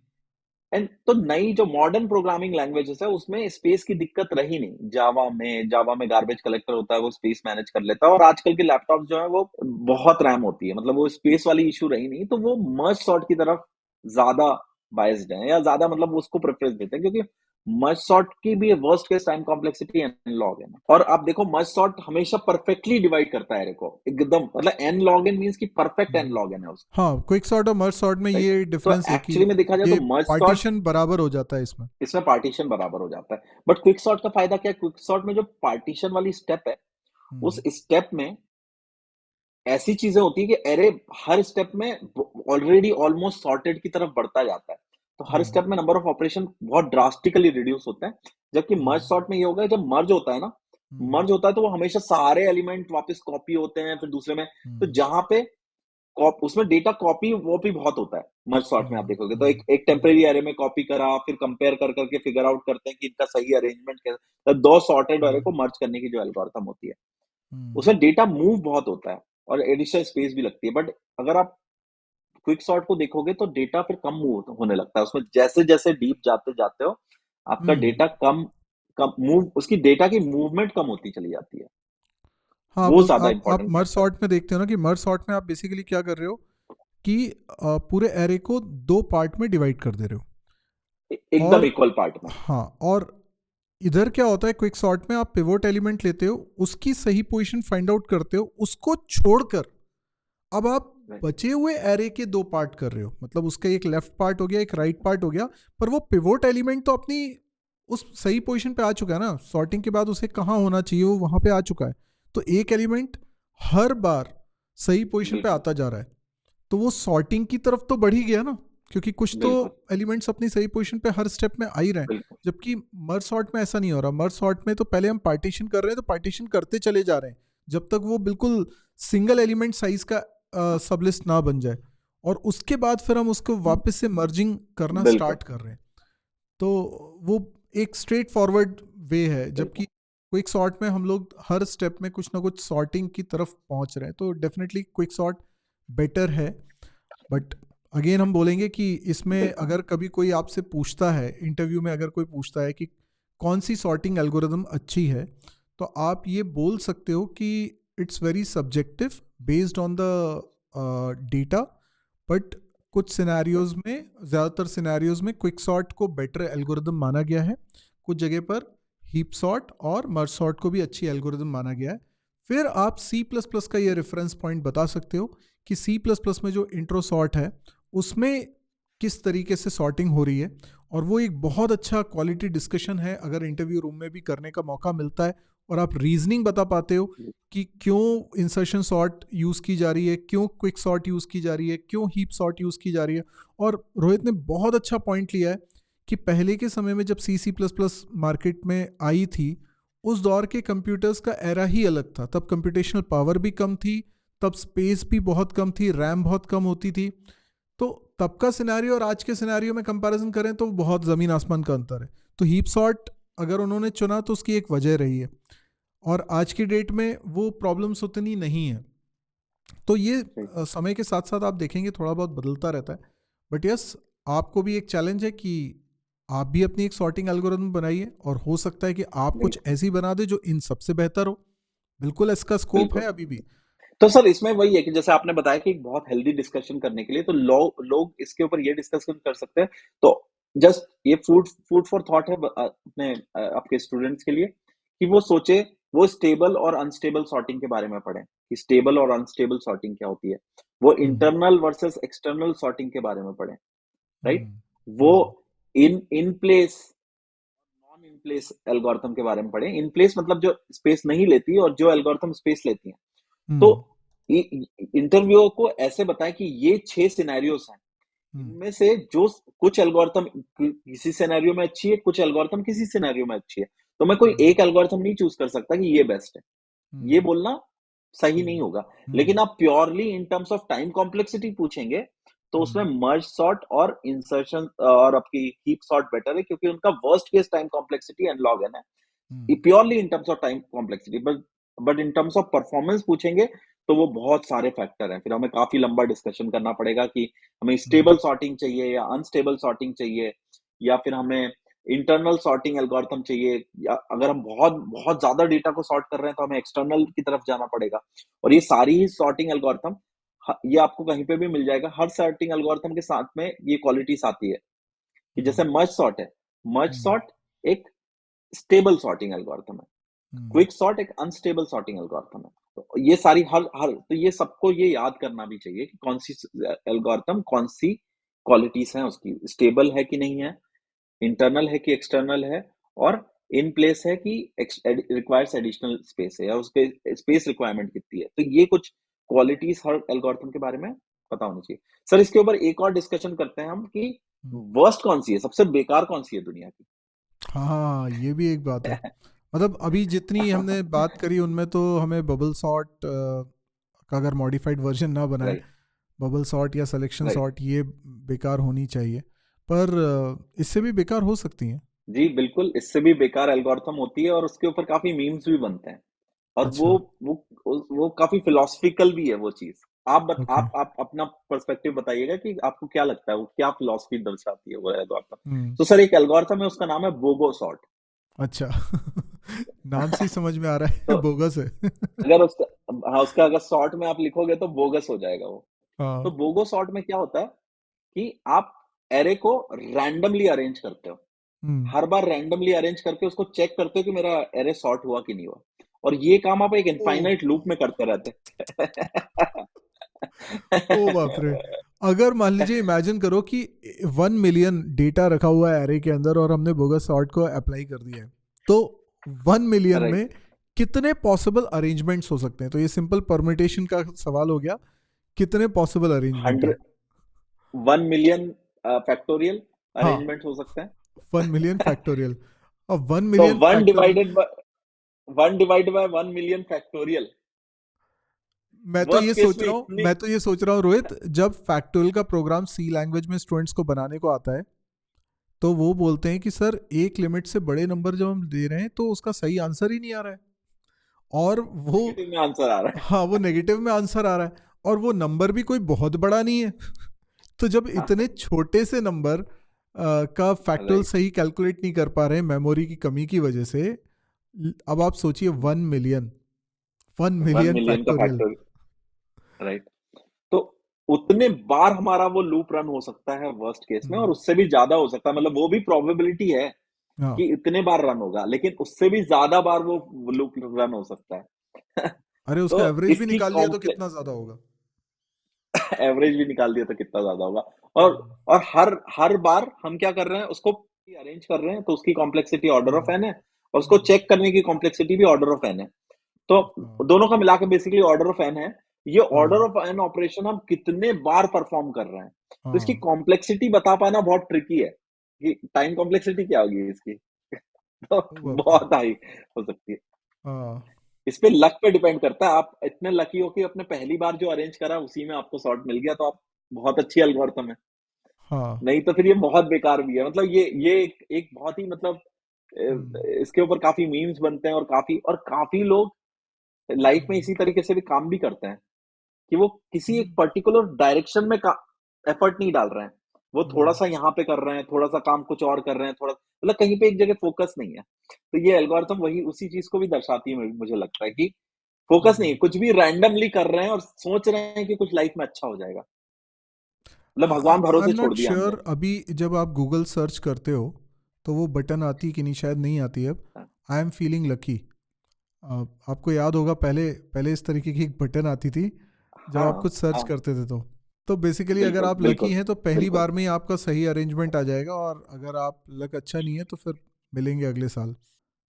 एंड तो नई जो मॉडर्न प्रोग्रामिंग लैंग्वेजेस है उसमें स्पेस की दिक्कत रही नहीं। जावा में गार्बेज कलेक्टर होता है, वो स्पेस मैनेज कर लेता है, और आजकल के लैपटॉप जो है वो बहुत रैम होती है, मतलब वो स्पेस वाली इशू रही नहीं। तो वो मर्ज सॉर्ट की तरफ ज्यादा बायस्ड है, या ज्यादा मतलब उसको प्रेफरेंस देते हैं, क्योंकि मर्ज सॉर्ट की भी worst case time complexity n log n. और आप देखो मर्ज सॉर्ट हमेशा परफेक्टली डिवाइड करता है एरे को एकदम, मतलब एन लॉग एन मींस कि परफेक्ट एन लॉग एन है उसका। हाँ, क्विक सॉर्ट और मर्ज सॉर्ट में ये तो डिफरेंस है कि एक्चुअली में देखा जाए तो ये मर्ज सॉर्ट पार्टीशन बराबर हो जाता है इसमें पार्टीशन बराबर हो जाता है। बट क्विक सॉर्ट का फायदा क्या है, क्विक सॉर्ट में जो पार्टीशन वाली स्टेप है, उस स्टेप में ऐसी चीजें होती है कि एरे हर स्टेप में ऑलरेडी ऑलमोस्ट सॉर्टेड की तरफ बढ़ता जाता है। तो हर स्टेप में नंबर ऑफ ऑपरेशन बहुत ड्रास्टिकली रिड्यूस होता है। जबकि मर्ज सॉर्ट में ये होगा, जब मर्ज होता है ना, मर्ज होता है तो वो हमेशा सारे एलिमेंट वापस कॉपी होते हैं फिर दूसरे में। तो जहां पे उसमें डेटा कॉपी वो भी बहुत होता है मर्ज सॉर्ट में, आप देखोगे तो एक टेम्परेरी एरे में कॉपी करा, फिर कंपेयर कर करके फिगर आउट करते हैं कि इनका सही अरेंजमेंट कैसा। तो दो सॉर्टेड एरे को मर्ज करने की जो एल्गोरिथम होती है, उसमें डेटा मूव बहुत होता है और एडिशनल स्पेस भी लगती है। बट अगर आप क्विक सॉर्ट को देखोगे तो डेटा फिर कम मूव होने लगता है उसमें, जैसे जैसे डीप जाते जाते हो आपका डेटा कम कम मूव, उसकी डेटा की मूवमेंट कम होती चली जाती है। हाँ, वो ज्यादा आप इंपॉर्टेंट मर्ज फैक्टर सॉर्ट में देखते हो ना कि मर्ज सॉर्ट में आप बेसिकली क्या कर रहे हो कि पूरे एरे को 2 पार्ट में डिवाइड कर दे रहे हो, एकदम और इक्वल पार्ट में। हाँ, और इधर क्या होता है क्विक सॉर्ट में आप पिवोट एलिमेंट लेते हो, उसकी सही पोजीशन फाइंड आउट करते हो, उसको छोड़कर अब आप बचे हुए एरे के 2 पार्ट कर रहे हो, मतलब उसका एक लेफ्ट पार्ट हो गया, एक राइट पार्ट हो गया, पर वो पिवोट एलिमेंट तो अपनी उस सही पोजीशन पे आ चुका है ना, सॉर्टिंग के बाद उसे कहाँ होना चाहिए वो वहां पे आ चुका है। तो एक एलिमेंट हर बार सही पोजीशन पे आता जा रहा है, तो वो सॉर्टिंग की तरफ तो बढ़ ही गया ना, क्योंकि कुछ तो एलिमेंट्स अपनी सही पोजीशन पे हर स्टेप में आ ही रहे हैं। जबकि मर्ज सॉर्ट में ऐसा नहीं हो रहा। मर्ज सॉर्ट में तो पहले हम पार्टीशन कर रहे हैं तो पार्टीशन करते चले जा रहे हैं, जब तक वो बिल्कुल सिंगल एलिमेंट साइज का सब लिस्ट ना बन जाए, और उसके बाद फिर हम उसको वापस से मर्जिंग करना बिल्कुल स्टार्ट कर रहे हैं। तो वो एक स्ट्रेट फॉरवर्ड वे है, बिल्कुल जबकि क्विक सॉर्ट में हम लोग हर स्टेप में कुछ ना कुछ सॉर्टिंग की तरफ पहुंच रहे हैं। तो डेफिनेटली क्विक सॉर्ट बेटर है। बट अगेन हम बोलेंगे कि इसमें बिल्कुल अगर कभी कोई आपसे पूछता है, इंटरव्यू में अगर कोई पूछता है कि कौन सी सॉर्टिंग एल्गोरिदम अच्छी है, तो आप ये बोल सकते हो कि it's very subjective based on the data. But कुछ सिनेरियोज में, ज़्यादातर सिनेरियोज में क्विक सॉर्ट को बेटर एल्गोरिदम माना गया है। कुछ जगह पर हीप सॉर्ट और मर्ज सॉर्ट को भी अच्छी एल्गोरिदम माना गया है। फिर आप सी प्लस प्लस का ये रेफरेंस पॉइंट बता सकते हो कि सी प्लस प्लस में जो इंट्रो सॉर्ट है उसमें किस तरीके से सॉर्टिंग हो रही है। और वो एक बहुत अच्छा क्वालिटी डिस्कशन है, अगर इंटरव्यू रूम में भी करने का मौका मिलता है और आप रीजनिंग बता पाते हो कि क्यों इंसर्शन सॉर्ट यूज़ की जा रही है, क्यों क्विक सॉर्ट यूज़ की जा रही है, क्यों हीप सॉर्ट यूज़ की जा रही है। और रोहित ने बहुत अच्छा पॉइंट लिया है कि पहले के समय में जब सी प्लस प्लस मार्केट में आई थी, उस दौर के कंप्यूटर्स का एरा ही अलग था। तब कंप्यूटेशनल पावर भी कम थी, तब स्पेस भी बहुत कम थी, रैम बहुत कम होती थी। तो तब का सिनेरियो और आज के सिनेरियो में कंपैरिजन करें तो बहुत ज़मीन आसमान का अंतर है। तो हीप सॉर्ट अगर उन्होंने चुना तो उसकी एक वजह रही है, और आज की डेट में वो प्रॉब्लम्स उतनी नहीं है। तो ये समय के साथ साथ आप देखेंगे थोड़ा बहुत बदलता रहता है। बट यस, आपको भी एक चैलेंज है कि आप भी अपनी एक सॉर्टिंग एल्गोरिथम बनाइए, और हो सकता है कि आप कुछ बिल्कुल ऐसी बना दे जो इन सबसे बेहतर हो। बिल्कुल इसका स्कोप है बिल्कुल। अभी भी। तो सर इसमें वही है कि जैसे आपने बताया कि एक बहुत हेल्दी डिस्कशन करने के लिए तो लोग इसके ऊपर ये डिस्कशन कर सकते हैं। तो जस्ट ये फूड फूड फॉर थॉट है अपने आपके स्टूडेंट्स के लिए कि वो सोचे, वो स्टेबल और अनस्टेबल सॉर्टिंग के बारे में पढ़ें कि स्टेबल और अनस्टेबल सॉर्टिंग क्या होती है। वो hmm. Internal versus external sorting के बारे में पढ़ें, राइट? हम्म। वो hmm. In in place non in place algorithm के बारे में पढ़ें। इन प्लेस मतलब जो स्पेस नहीं लेती और जो एल्गोरिथम स्पेस लेती है। तो हम्म। इंटरव्यू को ऐसे बताएं कि ये 6 सिनेरियोस हैं, हम्म। इनमें से जो कुछ एल्गोरिथम किसी सिनेरियो में अच्छी है, कुछ एल्गोरिथम किसी सिनेरियो में अच्छी है। तो मैं कोई हम्म। एक एल्गोरिथम नहीं चूज कर सकता कि ये बेस्ट है। ये हम्म। बोलना सही नहीं हम्म। होगा। लेकिन हम्म। आप purely in terms of time complexity पूछेंगे तो उसमें हम्म। मर्ज सॉर्ट और इंसर्शन और आपकी हीप सॉर्ट बेटर है, क्योंकि उनका worst case time complexity n log है। Hmm. Purely in terms of time complexity, but in terms of performance पूछेंगे तो वो बहुत सारे फैक्टर हैं। फिर हमें काफी लंबा डिस्कशन करना पड़ेगा कि हमें हम्म। स्टेबल सॉर्टिंग चाहिए या अनस्टेबल सॉर्टिंग चाहिए, या फिर हमें इंटरनल सॉर्टिंग एल्गोरिथम चाहिए, या अगर हम बहुत बहुत ज्यादा डेटा को सॉर्ट कर रहे हैं तो हमें एक्सटर्नल की तरफ जाना पड़ेगा। और ये सारी ही सॉर्टिंग एल्गोरिथम ये आपको कहीं पे भी मिल जाएगा। हर सॉर्टिंग एल्गोरिथम के साथ में ये क्वालिटीज आती है कि जैसे हम्म। मर्ज सॉर्ट है, मर्ज हम्म। सॉर्ट एक स्टेबल सॉर्टिंग एल्गोरिथम है, हम्म। क्विक सॉर्ट एक अनस्टेबल सॉर्टिंग एल्गोरिथम है। तो ये सारी हर हर तो ये सबको ये याद करना भी चाहिए कि कौन सी एल्गोरिथम कौन सी क्वालिटीज हैं उसकी, स्टेबल है कि नहीं है, इंटरनल है कि एक्सटर्नल है, और इन प्लेस है कि रिक्वायर्स एडिशनल स्पेस है या उसके स्पेस रिक्वायरमेंट कितनी है। तो ये कुछ क्वालिटीज हर एल्गोरिथम के बारे में पता होनी चाहिए। सर इसके ऊपर एक और डिस्कशन करते हैं हम कि हम्म। वर्स्ट कौन सी है, सबसे बेकार कौन सी है दुनिया की। हाँ, ये भी एक बात है। मतलब अभी जितनी हमने बात करी उनमें तो हमें बबल सॉर्ट का अगर मॉडिफाइड वर्जन ना बनाए, राइट बबल सॉर्ट या सिलेक्शन राइट। सॉर्ट, ये बेकार होनी चाहिए। पर इससे भी बेकार हो सकती हैं। जी, बिल्कुल, इससे भी बेकार एल्गोरिथम होती है और उसके ऊपर काफ़ी मीम्स भी बनते हैं। और अच्छा। वो काफ़ी फिलॉसफिकल भी है वो चीज़। ओके। आप अपना पर्सपेक्टिव बताइएगा कि आपको क्या लगता है, वो क्या फिलॉसफी दर्शाती है वो एल्गोरिथम? हम्म। तो सर एक एल्गोरिथम है, उसका नाम है बोगो सॉर्ट। अच्छा। नाम से ही समझ में आ रहा है तो बोगस है। अगर उसका हाँ, उसका अगर सॉर्ट में आप लिखोगे तो बोगस हो जाएगा वो। तो हाँ। बोगो सॉर्ट में क्या होता है कि आप एरे को रैंडमली अरेंज करते हो। हम्म। हर बार रैंडमली अरेंज करके उसको चेक करते हो कि मेरा एरे सॉर्ट हुआ कि नहीं हुआ। और ये काम आप एक ओ। इनफाइनाइट लूप में करते रहते ओ बाप रे। अगर मान लीजिए, इमेजिन करो कि 1 मिलियन डेटा रखा हुआ है एरे के अंदर और हमने बोगस सॉर्ट को अप्लाई कर दिया है, तो 1 मिलियन राइट। में कितने पॉसिबल अरेंजमेंट्स हो सकते हैं? तो ये सिंपल परम्यूटेशन का सवाल हो गया, कितने पॉसिबल अरेंजमेंट है? 100 1 मिलियन फैक्टोरियल हाँ, अरेंजमेंट हो सकते 1 मिलियन हैं। फैक्टोरियल। और वन तो million factorial 1 divided by 1 million factorial worst case में इतनी। मैं तो ये सोच रहा हूँ रोहित, जब फैक्टोरियल का प्रोग्राम सी लैंग्वेज में स्टूडेंट्स को बनाने को आता है, तो वो बोलते हैं कि सर एक लिमिट से बड़े नंबर जब हम दे रहे हैं तो उसका सही आंसर ही नहीं आ रहा है, और वो, नेगेटिव में आंसर आ रहा हाँ वो नेगेटिव में आंसर आ रहा है, और वो नंबर भी कोई बहुत बड़ा नहीं है। तो जब इतने है। छोटे से नंबर का फैक्टोरियल राइट। सही कैलकुलेट नहीं कर पा रहे हैं मेमोरी की कमी की वजह से, अब आप सोचिए 1 मिलियन, वन 1 मिलियन मिलियन का फैक्टोरियल। फैक्टर। राइट। तो उतने बार हमारा वो लूप रन हो सकता है वर्स्ट केस में, और उससे भी ज्यादा हो सकता है, मतलब वो भी प्रोबेबिलिटी है हाँ, कि इतने बार रन होगा, लेकिन उससे भी ज्यादा बार वो लूप रन हो सकता है। अरे तो उसका एवरेज भी इसकी निकाल लिया तो कॉम्प्ले कितना ज्यादा होगा। एवरेज भी निकाल दिया तो कितना ज्यादा होगा। और हम्म, और हर हर बार हम क्या कर रहे हैं, उसको अरेंज कर रहे हैं, तो उसकी complexity order of hmm, n है, और उसको हम्म, चेक करने की कॉम्प्लेक्सिटी भी ऑर्डर ऑफ एन है। तो हाँ, दोनों का मिलाकर बेसिकली ऑर्डर ऑफ एन है। ये ऑर्डर हाँ, ऑफ एन ऑपरेशन हम कितने बार परफॉर्म कर रहे हैं, तो इसकी हाँ, कॉम्प्लेक्सिटी बता पाना बहुत ट्रिकी है कि टाइम कॉम्प्लेक्सिटी क्या होगी इसकी। तो ओ बाप रे, बहुत हाई हो सकती है। हाँ, इस पे लक पे डिपेंड करता है, आप इतने लकी हो कि अपने पहली बार जो अरेंज करा उसी में आपको सॉर्ट मिल गया, तो आप बहुत अच्छी एल्गोरिथम है। हाँ, नहीं तो फिर ये बहुत बेकार भी है, मतलब ये एक बहुत ही मतलब हम्म, इसके ऊपर काफी मीम्स बनते हैं, और काफी लोग लाइफ में हम्म, इसी तरीके से भी काम भी करते हैं कि वो किसी एक हम्म, पर्टिकुलर डायरेक्शन में एफर्ट नहीं डाल रहे हैं। वो थोड़ा हम्म, सा यहाँ पे कर रहे हैं, थोड़ा सा काम कुछ और कर रहे हैं, थोड़ा मतलब कहीं पे एक जगह फोकस नहीं है। तो ये एल्गोरिथम वही उसी चीज को भी दर्शाती है, मुझे लगता है कि फोकस नहीं है, हम्म। कुछ भी रैंडमली कर रहे हैं और सोच रहे हैं कि कुछ लाइफ में अच्छा हो जाएगा, मतलब भगवान आई भरोसे एम छोड़ नॉट दिया हमने। श्योर, अभी जब आप गूगल सर्च करते हो तो वो बटन आती है कि नहीं, शायद नहीं आती है अब। हाँ, आई एम फीलिंग लकी। आपको याद होगा पहले पहले इस तरीके की एक बटन आती थी जब आप हाँ, कुछ सर्च हाँ, करते थे तो बेसिकली अगर बिल्कुल, आप लकी बिल्कुल, हैं तो पहली बिल्कुल। बार में ही आपका सही अरेंजमेंट आ जाएगा, और अगर आप लक अच्छा नहीं है तो फिर मिलेंगे अगले साल।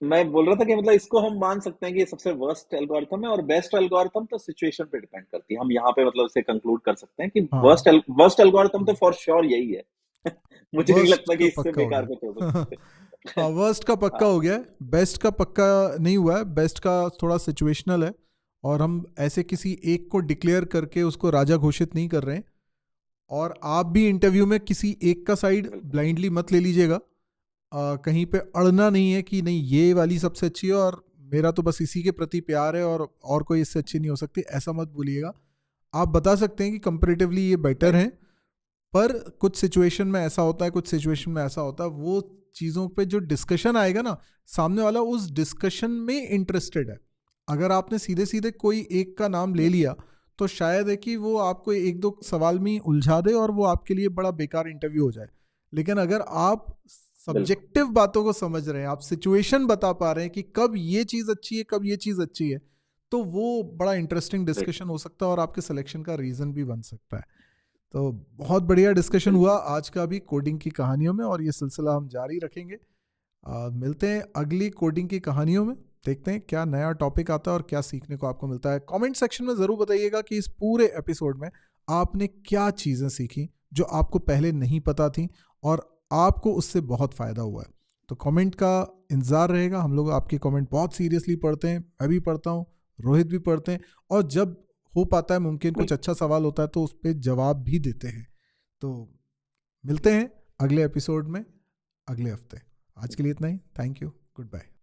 मैं बोल रहा था कि मतलब इसको हम मान सकते हैं कि ये सबसे वर्स्ट एल्गोरिथम है, और बेस्ट एल्गोरिथम तो सिचुएशन पे डिपेंड करती है। हम यहाँ पे मतलब इसे कंक्लूड कर सकते हैं कि हाँ, वर्स्ट एल्गोरिथम तो फॉर श्योर यही है। मुझे नहीं वर्स्ट लगता का कि इससे पक्का हो बेकार गया। कुछ हो सकता है। हाँ, वर्स्ट का पक्का हाँ, हो गया है, बेस्ट का पक्का नहीं हुआ है। बेस्ट का थोड़ा सिचुएशनल है, और हम ऐसे किसी एक को डिक्लेयर करके उसको राजा घोषित नहीं कर रहे हैं। और आप भी इंटरव्यू में किसी एक का साइड बिल्कुल, ब्लाइंडली मत ले लीजिएगा। कहीं पे अड़ना नहीं है कि नहीं ये वाली सबसे अच्छी है और मेरा तो बस इसी के प्रति प्यार है और कोई इससे अच्छी नहीं हो सकती, ऐसा मत भूलिएगा। आप बता सकते हैं कि कंपेरेटिवली ये बेटर राइट, है, पर कुछ सिचुएशन में ऐसा होता है, कुछ सिचुएशन में ऐसा होता है, वो चीज़ों पे जो डिस्कशन आएगा ना, सामने वाला उस डिस्कशन में इंटरेस्टेड है। अगर आपने सीधे सीधे कोई एक का नाम ले लिया तो शायद है कि वो आपको एक दो सवाल में ही उलझा दे और वो आपके लिए बड़ा बेकार इंटरव्यू हो जाए। लेकिन अगर आप बिल्कुल, सब्जेक्टिव बातों को समझ रहे हैं, आप सिचुएशन बता पा रहे हैं कि कब ये चीज़ अच्छी है, कब ये चीज़ अच्छी है, तो वो बड़ा इंटरेस्टिंग राइट, डिस्कशन हो सकता है और आपके सिलेक्शन का रीज़न भी बन सकता है। तो बहुत बढ़िया डिस्कशन हुआ बिल्कुल। आज का भी कोडिंग की कहानियों में, और ये सिलसिला हम जारी रखेंगे। मिलते हैं अगली कोडिंग की कहानियों में, देखते हैं क्या नया टॉपिक आता है और क्या सीखने को आपको मिलता है। कमेंट सेक्शन में ज़रूर बताइएगा कि इस पूरे एपिसोड में आपने क्या चीज़ें सीखी जो आपको पहले नहीं पता थी और आपको उससे बहुत फ़ायदा हुआ है। तो कमेंट का इंतज़ार रहेगा। हम लोग आपके कमेंट बहुत सीरियसली पढ़ते हैं, मैं भी पढ़ता हूँ, रोहित भी पढ़ते हैं, और जब हो पाता है मुमकिन कुछ अच्छा सवाल होता है तो उस पर जवाब भी देते हैं। तो मिलते हैं अगले एपिसोड में अगले हफ्ते। आज के लिए इतना ही। Thank you, good bye.